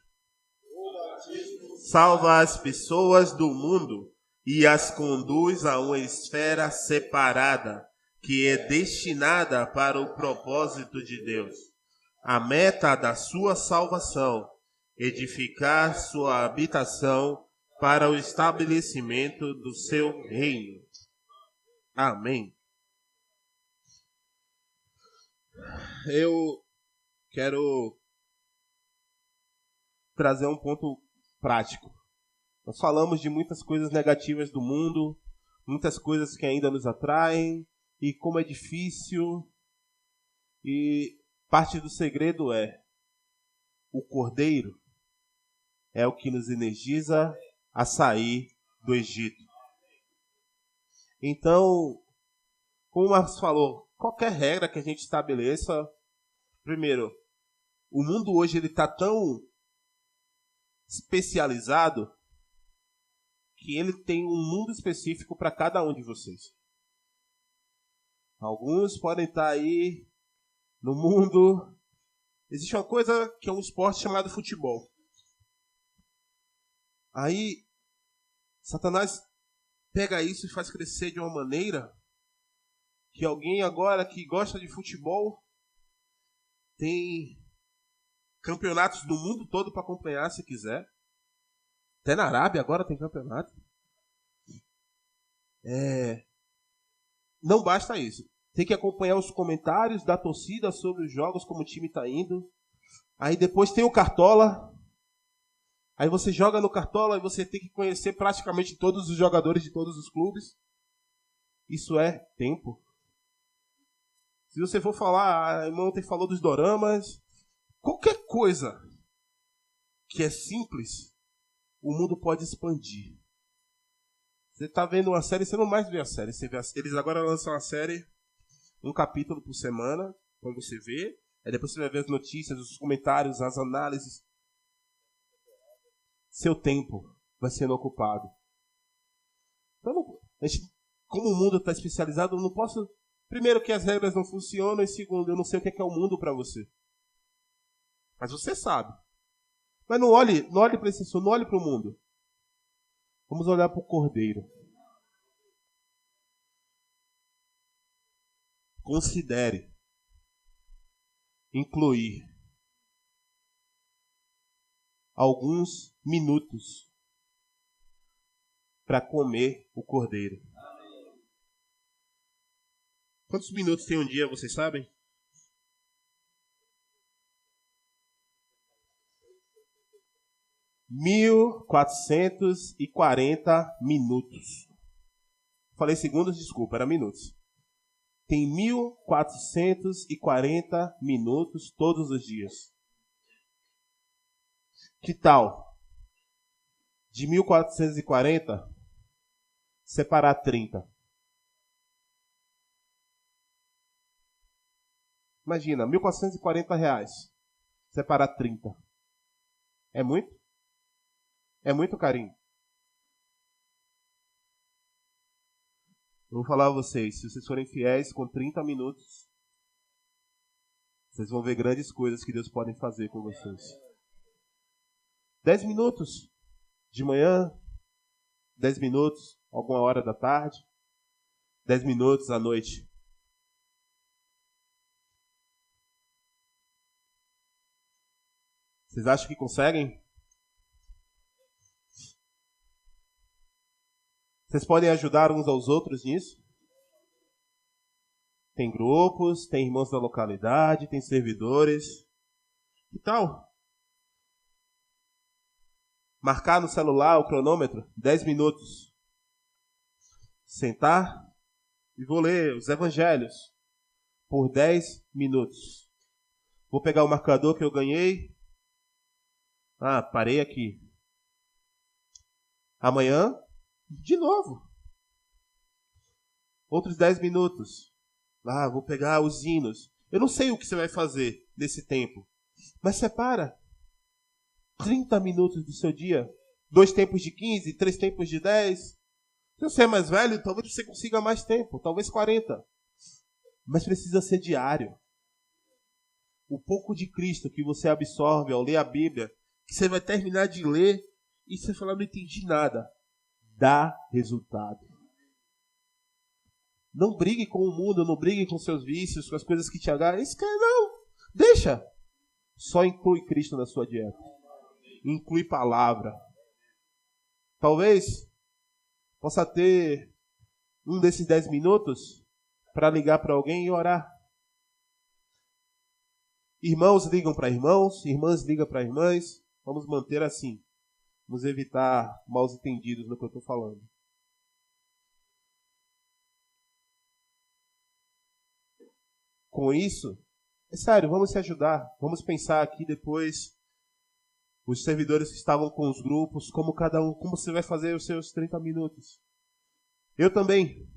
Salva as pessoas do mundo e as conduz a uma esfera separada, que é destinada para o propósito de Deus. A meta da sua salvação, edificar sua habitação para o estabelecimento do seu reino. Amém. Eu quero trazer um ponto prático. Nós falamos de muitas coisas negativas do mundo, muitas coisas que ainda nos atraem, e como é difícil, e parte do segredo é o Cordeiro é o que nos energiza a sair do Egito. Então, como o Marcos falou, qualquer regra que a gente estabeleça, primeiro, o mundo hoje ele está tão especializado que ele tem um mundo específico para cada um de vocês. Alguns podem estar aí no mundo. Existe uma coisa que é um esporte chamado futebol. Aí, Satanás pega isso e faz crescer de uma maneira que alguém agora que gosta de futebol tem campeonatos do mundo todo para acompanhar se quiser. Até na Arábia agora tem campeonato. Não basta isso. Tem que acompanhar os comentários da torcida sobre os jogos, como o time está indo. Aí depois tem o Cartola. Aí você joga no Cartola e você tem que conhecer praticamente todos os jogadores de todos os clubes. Isso é tempo. Se você for falar, a irmã ontem falou dos doramas, qualquer coisa que é simples, o mundo pode expandir. Você está vendo uma série, você não mais vê a série. Você vê eles agora lançam uma série, um capítulo por semana, para você ver. Aí depois você vai ver as notícias, os comentários, as análises. Seu tempo vai sendo ocupado. Então, como o mundo está especializado, eu não posso... Primeiro, que as regras não funcionam. E segundo, eu não sei o que é o mundo para você. Mas você sabe. Mas não olhe para esse assunto, não olhe para o mundo. Vamos olhar para o Cordeiro. Considere incluir alguns minutos para comer o Cordeiro. Quantos minutos tem um dia, vocês sabem? 1.440 minutos. Falei segundos, desculpa, era minutos. Tem 1.440 minutos todos os dias. Que tal? De 1.440, separar 30. Imagina, R$1.440. Separar 30. É muito? É muito, carinho. Eu vou falar a vocês, se vocês forem fiéis com 30 minutos, vocês vão ver grandes coisas que Deus pode fazer com vocês. 10 minutos de manhã, 10 minutos alguma hora da tarde, 10 minutos à noite. Vocês acham que conseguem? Vocês podem ajudar uns aos outros nisso? Tem grupos, tem irmãos da localidade, tem servidores. Que tal? Marcar no celular o cronômetro, 10 minutos. Sentar e vou ler os evangelhos por 10 minutos. Vou pegar o marcador que eu ganhei. Parei aqui. Amanhã, de novo. Outros 10 minutos. Vou pegar os hinos. Eu não sei o que você vai fazer nesse tempo. Mas separa 30 minutos do seu dia. 2 tempos de 15, 3 tempos de 10. Se você é mais velho, talvez você consiga mais tempo. Talvez 40. Mas precisa ser diário. O pouco de Cristo que você absorve ao ler a Bíblia, que você vai terminar de ler e você falar, não entendi nada. Dá resultado. Não brigue com o mundo, não brigue com seus vícios, com as coisas que te agarram. Isso não. Deixa. Só inclui Cristo na sua dieta. Inclui palavra. Talvez possa ter um desses 10 minutos para ligar para alguém e orar. Irmãos ligam para irmãos, irmãs ligam para irmãs. Vamos manter assim. Vamos evitar maus entendidos no que eu estou falando. Com isso, é sério, vamos se ajudar. Vamos pensar aqui depois, os servidores que estavam com os grupos, como você vai fazer os seus 30 minutos. Eu também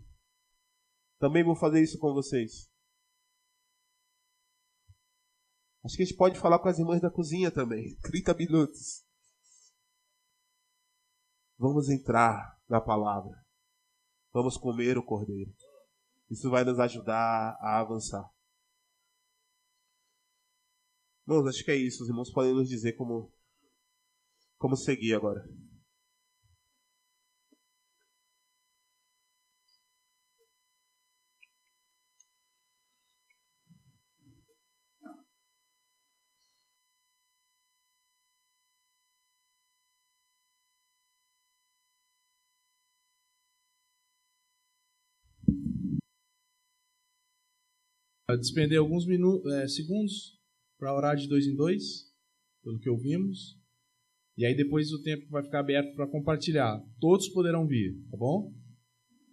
vou fazer isso com vocês. Acho que a gente pode falar com as irmãs da cozinha também. 30 minutos. Vamos entrar na palavra. Vamos comer o Cordeiro. Isso vai nos ajudar a avançar. Irmãos, acho que é isso. Os irmãos podem nos dizer como seguir agora. Despender alguns segundos para orar de 2 em 2, pelo que ouvimos. E aí depois o tempo vai ficar aberto para compartilhar. Todos poderão vir, tá bom?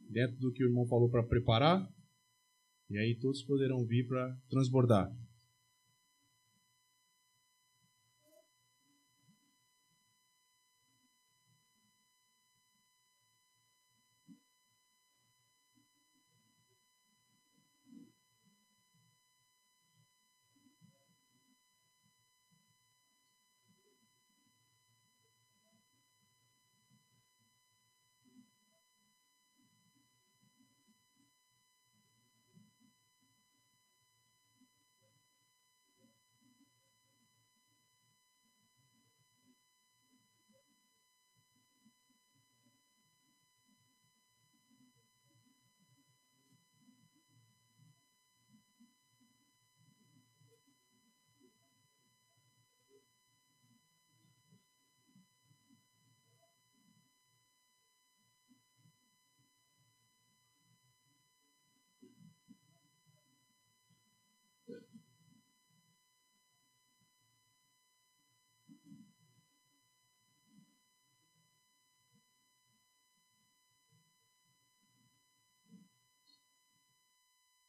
Dentro do que o irmão falou para preparar. E aí todos poderão vir para transbordar.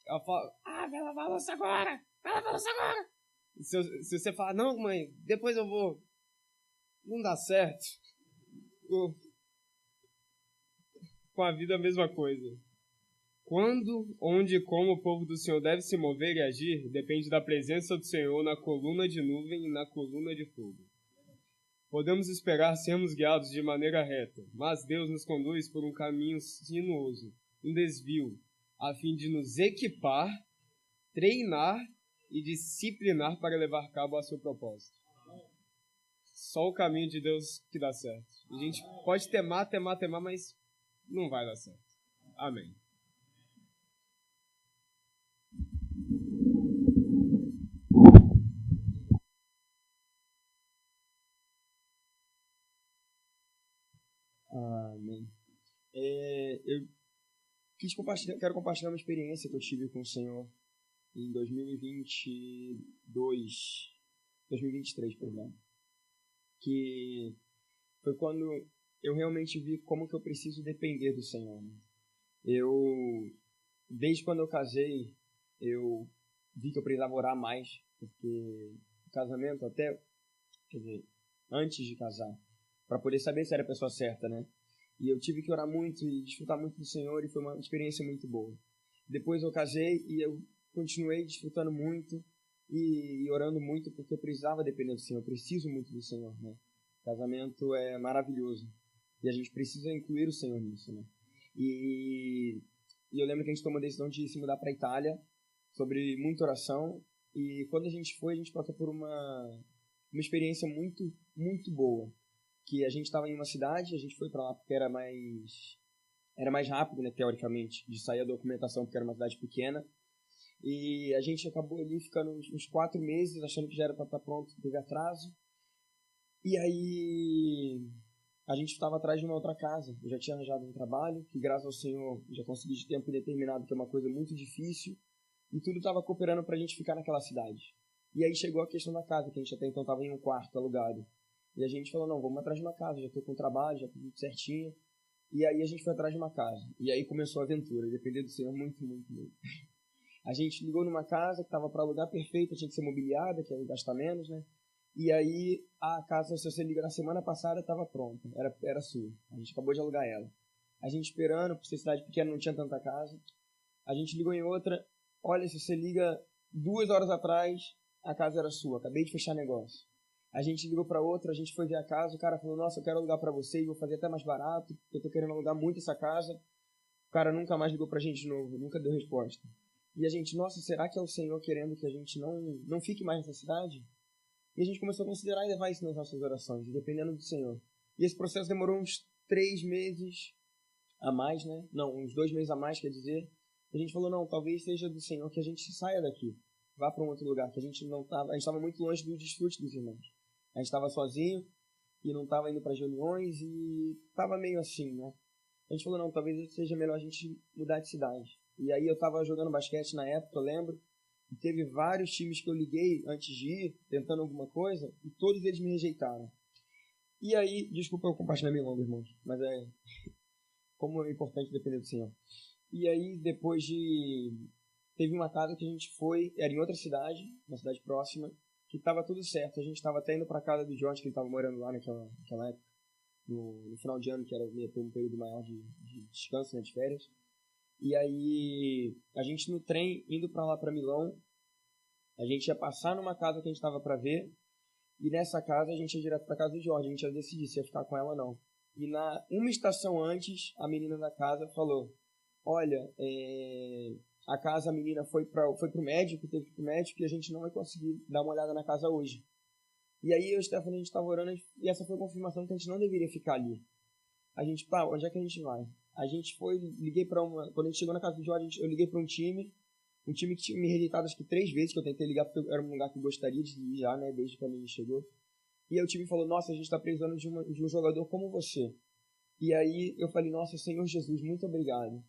Ela fala, vai lavar a louça agora! Vai lavar a louça agora! Se você falar, não, mãe, depois eu vou. Não dá certo. Com a vida a mesma coisa. Quando, onde e como o povo do Senhor deve se mover e agir, depende da presença do Senhor na coluna de nuvem e na coluna de fogo. Podemos esperar sermos guiados de maneira reta, mas Deus nos conduz por um caminho sinuoso, um desvio, a fim de nos equipar, treinar e disciplinar para levar a cabo a seu propósito. Só o caminho de Deus que dá certo. A gente pode temar, mas não vai dar certo. Amém. Amém. Eu quero compartilhar uma experiência que eu tive com o Senhor em 2023, perdão. Que foi quando eu realmente vi como que eu preciso depender do Senhor. Né? Desde quando eu casei, eu vi que eu precisava orar mais, porque o casamento antes de casar, para poder saber se era a pessoa certa, né? E eu tive que orar muito e desfrutar muito do Senhor, e foi uma experiência muito boa. Depois eu casei e eu continuei desfrutando muito e orando muito, porque eu precisava depender do Senhor, eu preciso muito do Senhor, né? Casamento é maravilhoso e a gente precisa incluir o Senhor nisso, né? E eu lembro que a gente tomou a decisão de se mudar para a Itália, sobre muita oração, e quando a gente passou por uma experiência muito, muito boa. Que a gente estava em uma cidade, a gente foi para lá porque era mais rápido, né, teoricamente, de sair a documentação, porque era uma cidade pequena. E a gente acabou ali ficando uns 4 meses, achando que já era para estar pronto, teve atraso. E aí a gente estava atrás de uma outra casa. Eu já tinha arranjado um trabalho, que graças ao Senhor já consegui de tempo indeterminado, que é uma coisa muito difícil. E tudo estava cooperando para a gente ficar naquela cidade. E aí chegou a questão da casa, que a gente até então estava em um quarto alugado. E a gente falou, não, vamos atrás de uma casa, já estou com trabalho, já tudo certinho. E aí a gente foi atrás de uma casa. E aí começou a aventura, depender do Senhor muito, muito, muito. A gente ligou numa casa que estava para alugar perfeita, tinha que ser mobiliada, que ia gastar menos, né? E aí a casa, se você liga na semana passada, estava pronta, era sua. A gente acabou de alugar ela. A gente esperando, por ser cidade pequena, não tinha tanta casa. A gente ligou em outra, olha, se você liga 2 horas atrás, a casa era sua, acabei de fechar negócio. A gente ligou para outra, a gente foi ver a casa, o cara falou, nossa, eu quero alugar para você e vou fazer até mais barato, porque eu tô querendo alugar muito essa casa. O cara nunca mais ligou pra gente de novo, nunca deu resposta. E a gente, nossa, será que é o Senhor querendo que a gente não fique mais nessa cidade? E a gente começou a considerar e levar isso nas nossas orações, dependendo do Senhor. E esse processo demorou uns 3 meses a mais, né? Não, uns 2 meses a mais, quer dizer. E a gente falou, não, talvez seja do Senhor que a gente saia daqui, vá para um outro lugar, que a gente estava muito longe do desfrute dos irmãos. A gente estava sozinho e não estava indo para as reuniões e estava meio assim, né? A gente falou, não, talvez seja melhor a gente mudar de cidade. E aí eu estava jogando basquete na época, eu lembro, e teve vários times que eu liguei antes de ir, tentando alguma coisa, e todos eles me rejeitaram. E aí, desculpa eu compartilhar meu nome, irmãos, mas como é importante depender do Senhor. E aí, depois de teve uma casa que a gente foi, era em outra cidade, uma cidade próxima, que estava tudo certo. A gente estava até indo para a casa do Jorge, que ele estava morando lá naquela época, no final de ano, que ia ter um período maior de descanso, né, de férias. E aí, a gente no trem, indo para lá, para Milão, a gente ia passar numa casa que a gente estava para ver, e nessa casa a gente ia direto para casa do Jorge, a gente ia decidir se ia ficar com ela ou não. E uma estação antes, a menina da casa falou, olha, a casa, a menina foi pro médico, teve que ir pro médico, e a gente não vai conseguir dar uma olhada na casa hoje. E aí eu e o Stephanie, a gente estava orando, e essa foi a confirmação que a gente não deveria ficar ali. A gente, onde é que a gente vai? A gente foi, liguei para quando a gente chegou na casa do Jorge, eu liguei para um time que tinha me rejeitado acho que 3 vezes, que eu tentei ligar, porque era um lugar que eu gostaria de ir já, né, desde quando a gente chegou. E aí o time falou, nossa, a gente está precisando de um jogador como você. E aí eu falei, nossa, Senhor Jesus, muito obrigado.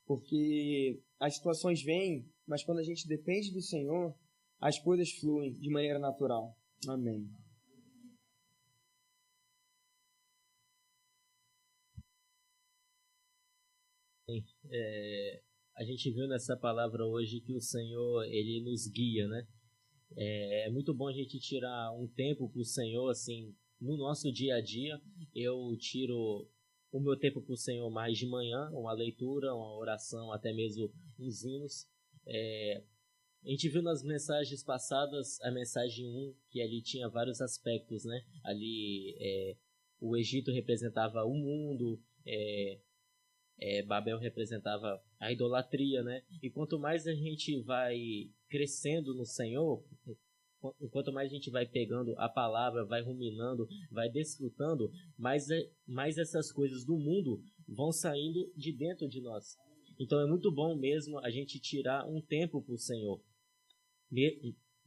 Porque as situações vêm, mas quando a gente depende do Senhor, as coisas fluem de maneira natural. Amém. A gente viu nessa palavra hoje que o Senhor, ele nos guia, né? É muito bom a gente tirar um tempo para o Senhor, assim, no nosso dia a dia. Eu tiro o meu tempo para o Senhor mais de manhã, uma leitura, uma oração, até mesmo uns hinos. A gente viu nas mensagens passadas a mensagem 1, que ali tinha vários aspectos, né? Ali o Egito representava o mundo, Babel representava a idolatria, né? E quanto mais a gente vai crescendo no Senhor, quanto mais a gente vai pegando a palavra, vai ruminando, vai desfrutando, mais essas coisas do mundo vão saindo de dentro de nós. Então é muito bom mesmo a gente tirar um tempo para o Senhor,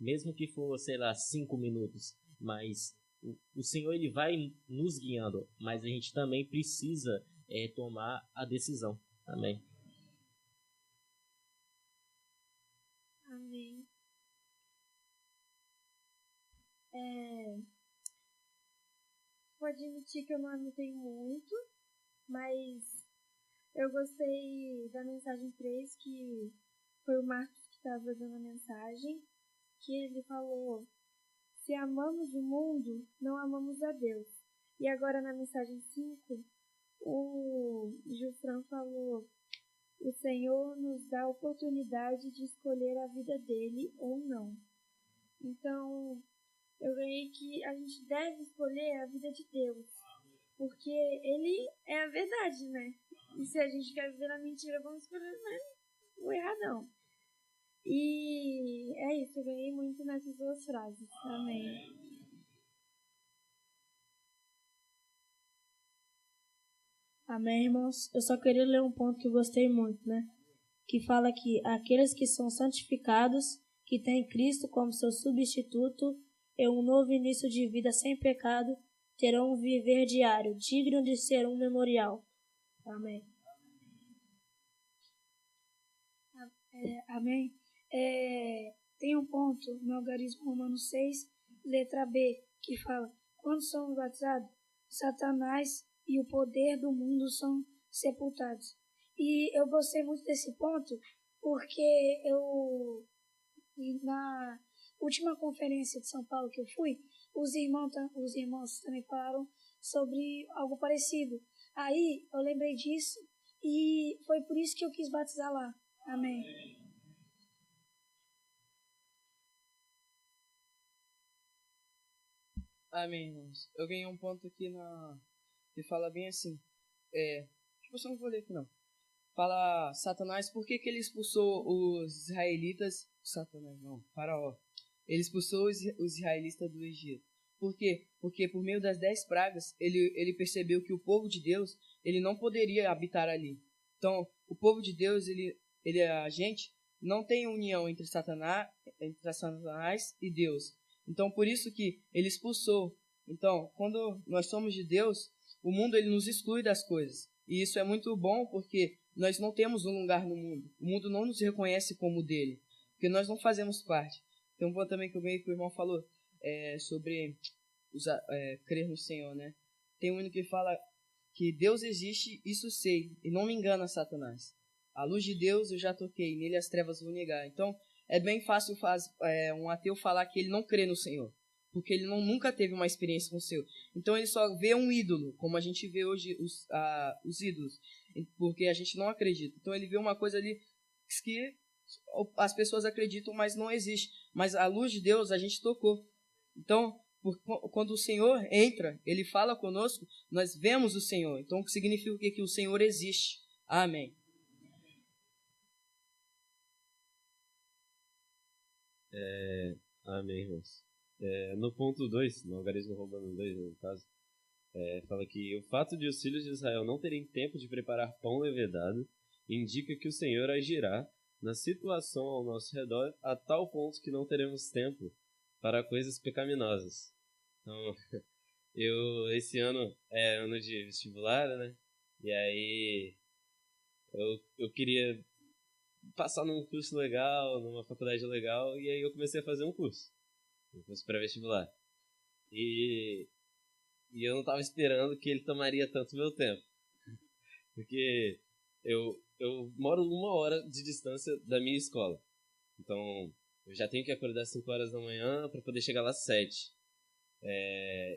mesmo que for, sei lá, 5 minutos, mas o Senhor ele vai nos guiando, mas a gente também precisa tomar a decisão. Amém. Amém. Vou admitir que eu não anotei muito, mas eu gostei da mensagem 3, que foi o Marcos que estava dando a mensagem, que ele falou, se amamos o mundo, não amamos a Deus. E agora na mensagem 5, o Gilfran falou, o Senhor nos dá a oportunidade de escolher a vida dele ou não. Então, eu ganhei que a gente deve escolher a vida de Deus, porque ele é a verdade, né? E se a gente quer viver na mentira, vamos escolher, né, o erradão. E é isso, eu ganhei muito nessas 2 frases. Amém. Amém, irmãos? Eu só queria ler um ponto que eu gostei muito, né? Que fala que aqueles que são santificados, que têm Cristo como seu substituto e um novo início de vida sem pecado, terão um viver diário, digno de ser um memorial. Amém. Amém. Tem um ponto no algarismo romano 6, letra B, que fala, quando somos batizados, Satanás e o poder do mundo são sepultados. E eu gostei muito desse ponto, porque na última conferência de São Paulo que eu fui, os irmãos também falaram sobre algo parecido. Aí eu lembrei disso e foi por isso que eu quis batizar lá. Amém. Amém, irmãos. Eu ganhei um ponto aqui que fala bem assim. Tipo, eu não vou ler aqui não. Fala Satanás, por que ele expulsou os israelitas? Satanás, não, Faraó. Ele expulsou os israelitas do Egito. Por quê? Porque por meio das 10 pragas, ele percebeu que o povo de Deus, ele não poderia habitar ali. Então, o povo de Deus, a gente não tem união entre Satanás e Deus. Então, por isso que ele expulsou. Então, quando nós somos de Deus, o mundo ele nos exclui das coisas. E isso é muito bom porque nós não temos um lugar no mundo. O mundo não nos reconhece como dele, porque nós não fazemos parte. Tem um ponto também que eu ganhei que o irmão falou sobre crer no Senhor, né? Tem um hino que fala que Deus existe, isso sei, e não me engana Satanás. A luz de Deus eu já toquei, nele as trevas vou negar. Então, é bem fácil um ateu falar que ele não crê no Senhor, porque ele nunca teve uma experiência com o Senhor. Então, ele só vê um ídolo, como a gente vê hoje os ídolos, porque a gente não acredita. Então, ele vê uma coisa ali que as pessoas acreditam, mas não existe. Mas a luz de Deus a gente tocou. Então, quando o Senhor entra, Ele fala conosco, nós vemos o Senhor. Então, o que significa que o Senhor existe. Amém. Amém, irmãos. No ponto 2, no algarismo romano 2, no caso, fala que o fato de os filhos de Israel não terem tempo de preparar pão levedado indica que o Senhor agirá na situação ao nosso redor a tal ponto que não teremos tempo para coisas pecaminosas. Então, esse ano é ano de vestibular, né? E aí eu queria passar num curso legal, numa faculdade legal, e aí eu comecei a fazer um curso pré-vestibular. E eu não estava esperando que ele tomaria tanto meu tempo, porque eu moro 1 hora de distância da minha escola, então eu já tenho que acordar às 5 horas da manhã para poder chegar lá às 7.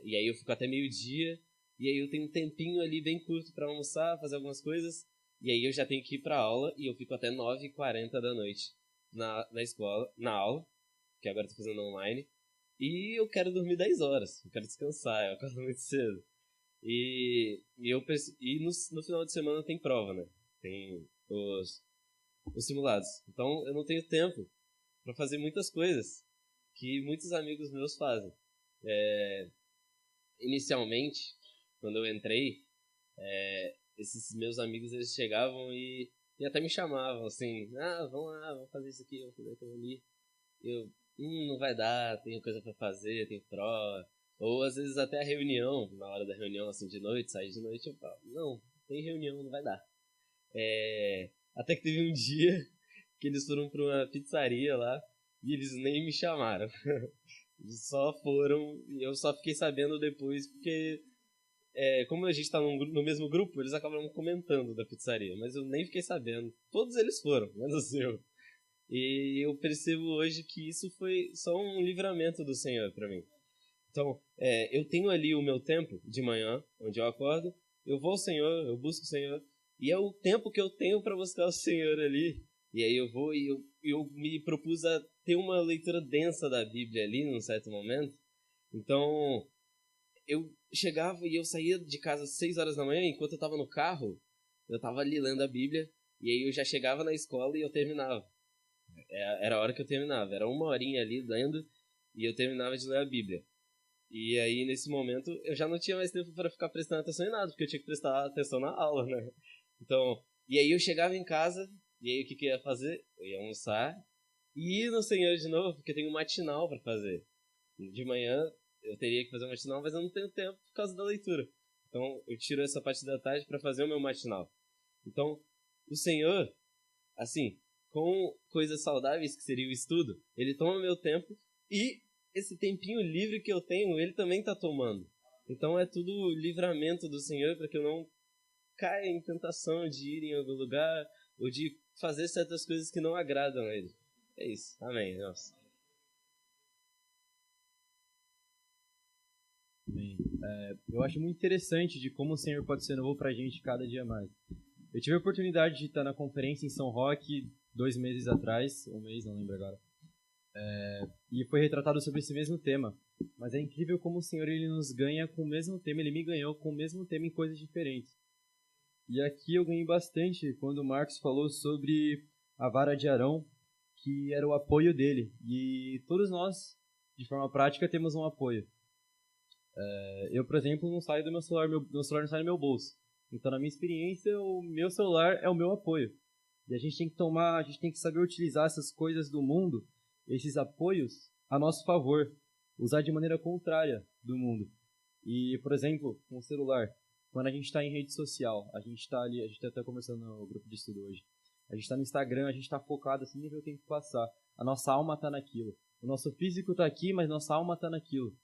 E aí eu fico até meio-dia, e aí eu tenho um tempinho ali bem curto para almoçar, fazer algumas coisas, e aí eu já tenho que ir para aula, e eu fico até 9h40 da noite na escola, na aula, que agora eu tô fazendo online, e eu quero dormir 10 horas, eu quero descansar, eu acordo muito cedo. E no final de semana tem prova, né? Tem os simulados. Então eu não tenho tempo para fazer muitas coisas que muitos amigos meus fazem. Inicialmente, quando eu entrei, esses meus amigos, eles chegavam e até me chamavam, assim, vamos lá, vamos fazer isso aqui, vamos fazer aquilo ali. Não vai dar, tenho coisa pra fazer, tenho prova. Ou às vezes até a reunião, na hora da reunião, assim, de noite, sair de noite, eu falo, não, tem reunião, não vai dar. Até que teve um dia que eles foram pra uma pizzaria lá e eles nem me chamaram. Eles só foram e eu só fiquei sabendo depois porque como a gente tá no mesmo grupo, eles acabam comentando da pizzaria, mas eu nem fiquei sabendo. Todos eles foram, menos eu. E eu percebo hoje que isso foi só um livramento do Senhor para mim. Então, eu tenho ali o meu tempo de manhã, onde eu acordo, eu vou ao Senhor, eu busco o Senhor, e é o tempo que eu tenho para buscar o Senhor ali. E aí eu vou e eu me propus a ter uma leitura densa da Bíblia ali, num certo momento. Então, eu chegava e eu saía de casa às 6 horas da manhã, enquanto eu estava no carro, eu estava ali lendo a Bíblia, e aí eu já chegava na escola e eu terminava. Era a hora que eu terminava, era 1 horinha ali lendo, e eu terminava de ler a Bíblia. E aí, nesse momento, eu já não tinha mais tempo para ficar prestando atenção em nada, porque eu tinha que prestar atenção na aula, né? Então, e aí eu chegava em casa, e aí o que eu ia fazer? Eu ia almoçar e ir no Senhor de novo, porque tem um matinal para fazer. De manhã eu teria que fazer um matinal, mas eu não tenho tempo por causa da leitura. Então, eu tiro essa parte da tarde para fazer o meu matinal. Então, o Senhor, assim, com coisas saudáveis, que seria o estudo, Ele toma meu tempo e esse tempinho livre que eu tenho, Ele também está tomando. Então, é tudo livramento do Senhor para que eu não caia em tentação de ir em algum lugar ou de fazer certas coisas que não agradam a Ele. É isso. Amém. Nossa. Amém. Eu acho muito interessante de como o Senhor pode ser novo pra gente cada dia mais. Eu tive a oportunidade de estar na conferência em São Roque 2 meses atrás, 1 mês, não lembro agora, e foi retratado sobre esse mesmo tema. Mas é incrível como o Senhor ele nos ganha com o mesmo tema, Ele me ganhou com o mesmo tema em coisas diferentes. E aqui eu ganhei bastante quando o Marcos falou sobre a vara de Arão, que era o apoio dele. E todos nós, de forma prática, temos um apoio. Eu, por exemplo, não saio do meu celular não sai do meu bolso. Então, na minha experiência, o meu celular é o meu apoio. E a gente tem que saber utilizar essas coisas do mundo, esses apoios, a nosso favor. Usar de maneira contrária do mundo. E, por exemplo, com o celular, quando a gente está em rede social, a gente está ali, a gente está até conversando no grupo de estudo hoje, a gente está no Instagram, a gente está focado assim, nível tem que passar. A nossa alma está naquilo. O nosso físico está aqui, mas nossa alma está naquilo.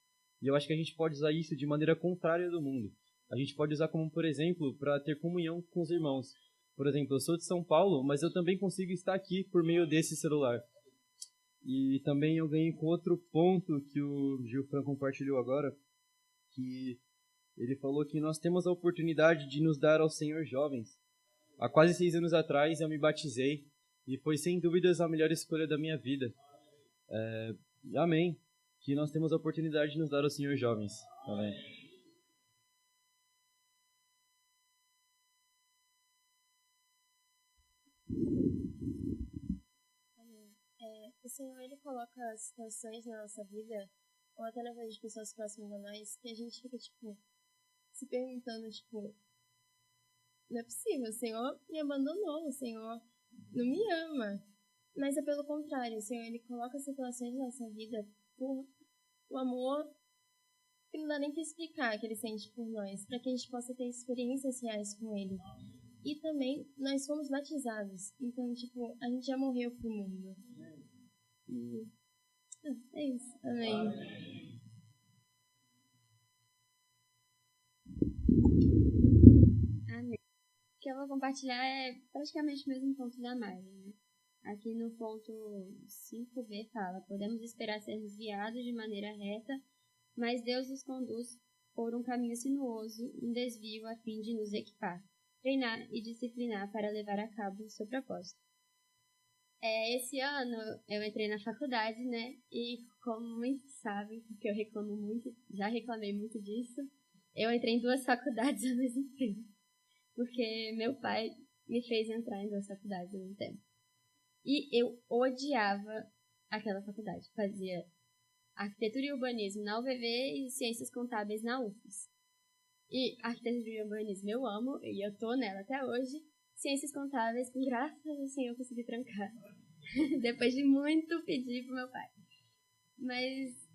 E eu acho que a gente pode usar isso de maneira contrária do mundo. A gente pode usar como, por exemplo, para ter comunhão com os irmãos. Por exemplo, eu sou de São Paulo, mas eu também consigo estar aqui por meio desse celular. E também eu ganhei com outro ponto que o Gilfran compartilhou agora, que ele falou que nós temos a oportunidade de nos dar ao Senhor jovens. Há quase 6 anos atrás eu me batizei e foi sem dúvidas a melhor escolha da minha vida. Amém. Que nós temos a oportunidade de nos dar ao Senhor jovens. Amém. O Senhor, Ele coloca situações na nossa vida, ou até na vida de pessoas próximas a nós, que a gente fica, se perguntando, não é possível, o Senhor me abandonou, o Senhor não me ama. Mas é pelo contrário, o Senhor, Ele coloca situações na nossa vida por o amor que não dá nem para explicar que Ele sente por nós, para que a gente possa ter experiências reais com Ele. E também, nós fomos batizados, então, a gente já morreu pro mundo. É isso, amém. Amém. O que eu vou compartilhar é praticamente o mesmo ponto da Mari, né? Aqui no ponto 5b fala: podemos esperar sermos guiados de maneira reta, mas Deus nos conduz por um caminho sinuoso, um desvio a fim de nos equipar, treinar e disciplinar para levar a cabo o seu propósito. Esse ano eu entrei na faculdade, né? E como muitos sabem, porque eu reclamo muito, já reclamei muito disso, eu entrei em 2 faculdades ao mesmo tempo. Porque meu pai me fez entrar em 2 faculdades ao mesmo tempo. E eu odiava aquela faculdade. Fazia arquitetura e urbanismo na UVV e ciências contábeis na UFES. E arquitetura e urbanismo eu amo, e eu tô nela até hoje. Ciências contábeis, com graças ao Senhor, eu consegui trancar. Depois de muito pedir pro meu pai. Mas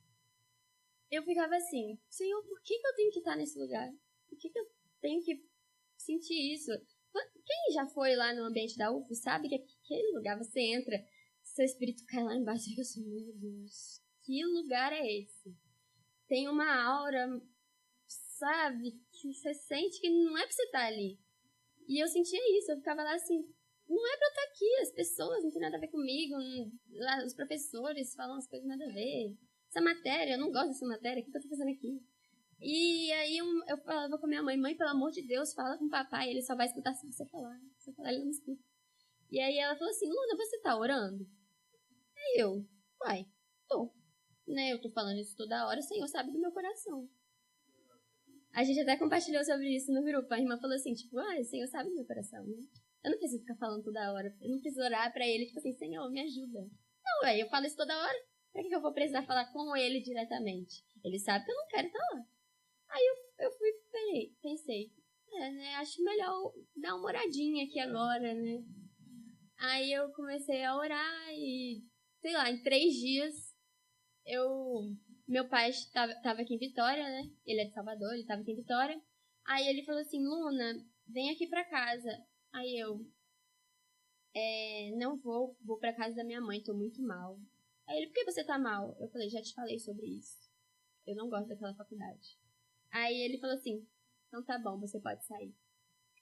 eu ficava assim: Senhor, por que eu tenho que estar nesse lugar? Por que eu tenho que sentir isso? Quem já foi lá no ambiente da UF sabe que aquele lugar você entra, seu espírito cai lá embaixo e fica assim: meu Deus, que lugar é esse? Tem uma aura, sabe, que você sente que não é pra você estar ali. E eu sentia isso, eu ficava lá assim: não é pra eu estar aqui, as pessoas não tem nada a ver comigo, lá, os professores falam as coisas nada a ver. Essa matéria, eu não gosto dessa matéria, o que eu tô fazendo aqui? E aí eu falava com a minha mãe: mãe, pelo amor de Deus, fala com o papai, ele só vai escutar se você falar. Se eu falar, ele não me escuta. E aí ela falou assim: Luna, você tá orando? Aí eu: uai, tô. Né, eu tô falando isso toda hora, o Senhor sabe do meu coração. A gente até compartilhou sobre isso no grupo. A irmã falou assim, o Senhor sabe do meu coração, né? Eu não preciso ficar falando toda hora. Eu não preciso orar pra ele, assim, Senhor, me ajuda. Não, eu falo isso toda hora. Pra que eu vou precisar falar com ele diretamente? Ele sabe que eu não quero estar lá. Aí eu pensei, né, acho melhor dar uma oradinha aqui agora, né? Aí eu comecei a orar e, sei lá, em 3 dias, meu pai estava aqui em Vitória, né? Ele é de Salvador, ele estava aqui em Vitória. Aí ele falou assim: Luna, vem aqui pra casa. Aí eu: não vou pra casa da minha mãe, tô muito mal. Aí ele: por que você tá mal? Eu falei: já te falei sobre isso. Eu não gosto daquela faculdade. Aí ele falou assim: então tá bom, você pode sair.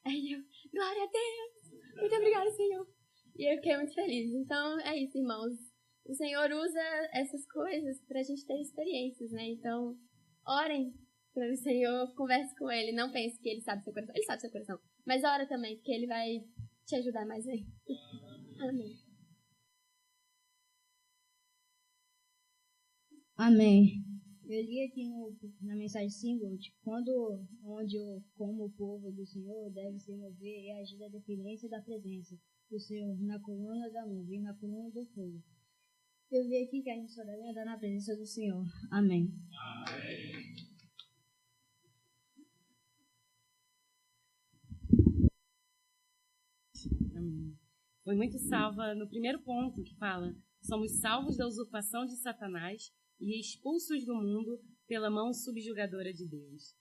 Aí eu: glória a Deus! Muito obrigada, Senhor! E eu fiquei muito feliz. Então é isso, irmãos. O Senhor usa essas coisas pra gente ter experiências, né? Então, orem pelo Senhor, converse com Ele. Não pense que Ele sabe seu coração. Ele sabe seu coração. Mas ora também, porque Ele vai te ajudar mais aí. Amém. Amém. Eu li aqui na mensagem símbolo, como o povo do Senhor deve se mover e agir da dependência da presença do Senhor na coluna da nuvem e na coluna do fogo. Eu vi aqui que a gente só deve andar na presença do Senhor. Amém. Amém. Foi muito salva no primeiro ponto que fala: somos salvos da usurpação de Satanás e expulsos do mundo pela mão subjugadora de Deus.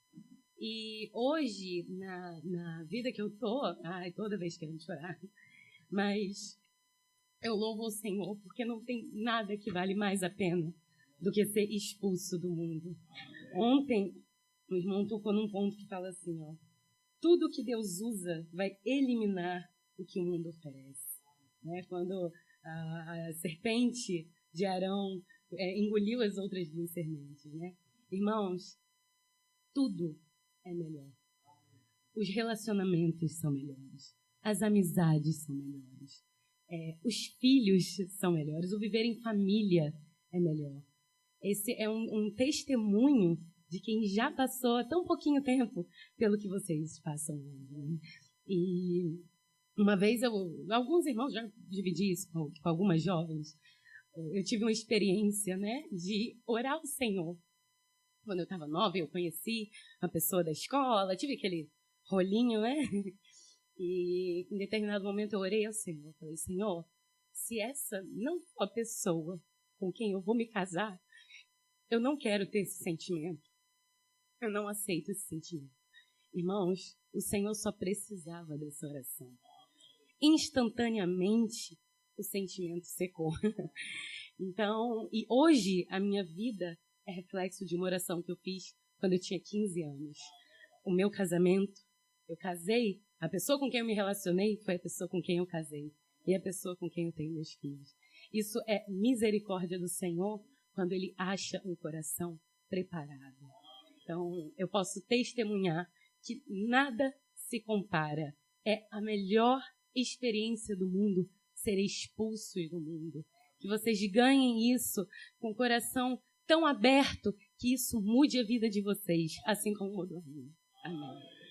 E hoje, na vida que eu tô, toda vez querendo chorar, mas eu louvo o Senhor porque não tem nada que vale mais a pena do que ser expulso do mundo. Ontem, o irmão tocou num ponto que fala assim, tudo que Deus usa vai eliminar o que o mundo oferece. Né? Quando a serpente de Arão engoliu as outras duas sementes. Né? Irmãos, tudo é melhor. Os relacionamentos são melhores. As amizades são melhores. Os filhos são melhores. O viver em família é melhor. Esse é um testemunho de quem já passou há tão pouquinho tempo pelo que vocês passam hoje. Né? E uma vez, alguns irmãos, já dividi isso com algumas jovens, eu tive uma experiência, né, de orar ao Senhor. Quando eu estava nova, eu conheci uma pessoa da escola, tive aquele rolinho, né? E em determinado momento eu orei ao Senhor. Falei, Senhor, se essa não for a pessoa com quem eu vou me casar, eu não quero ter esse sentimento. Eu não aceito esse sentimento. Irmãos, o Senhor só precisava dessa oração. Instantaneamente, o sentimento secou. Então, e hoje a minha vida é reflexo de uma oração que eu fiz quando eu tinha 15 anos. O meu casamento, eu casei, a pessoa com quem eu me relacionei foi a pessoa com quem eu casei. E a pessoa com quem eu tenho meus filhos. Isso é misericórdia do Senhor quando Ele acha um coração preparado. Então, eu posso testemunhar que nada se compara. É a melhor experiência do mundo ser expulsos do mundo. Que vocês ganhem isso com o coração tão aberto que isso mude a vida de vocês, assim como mudou a minha. Amém.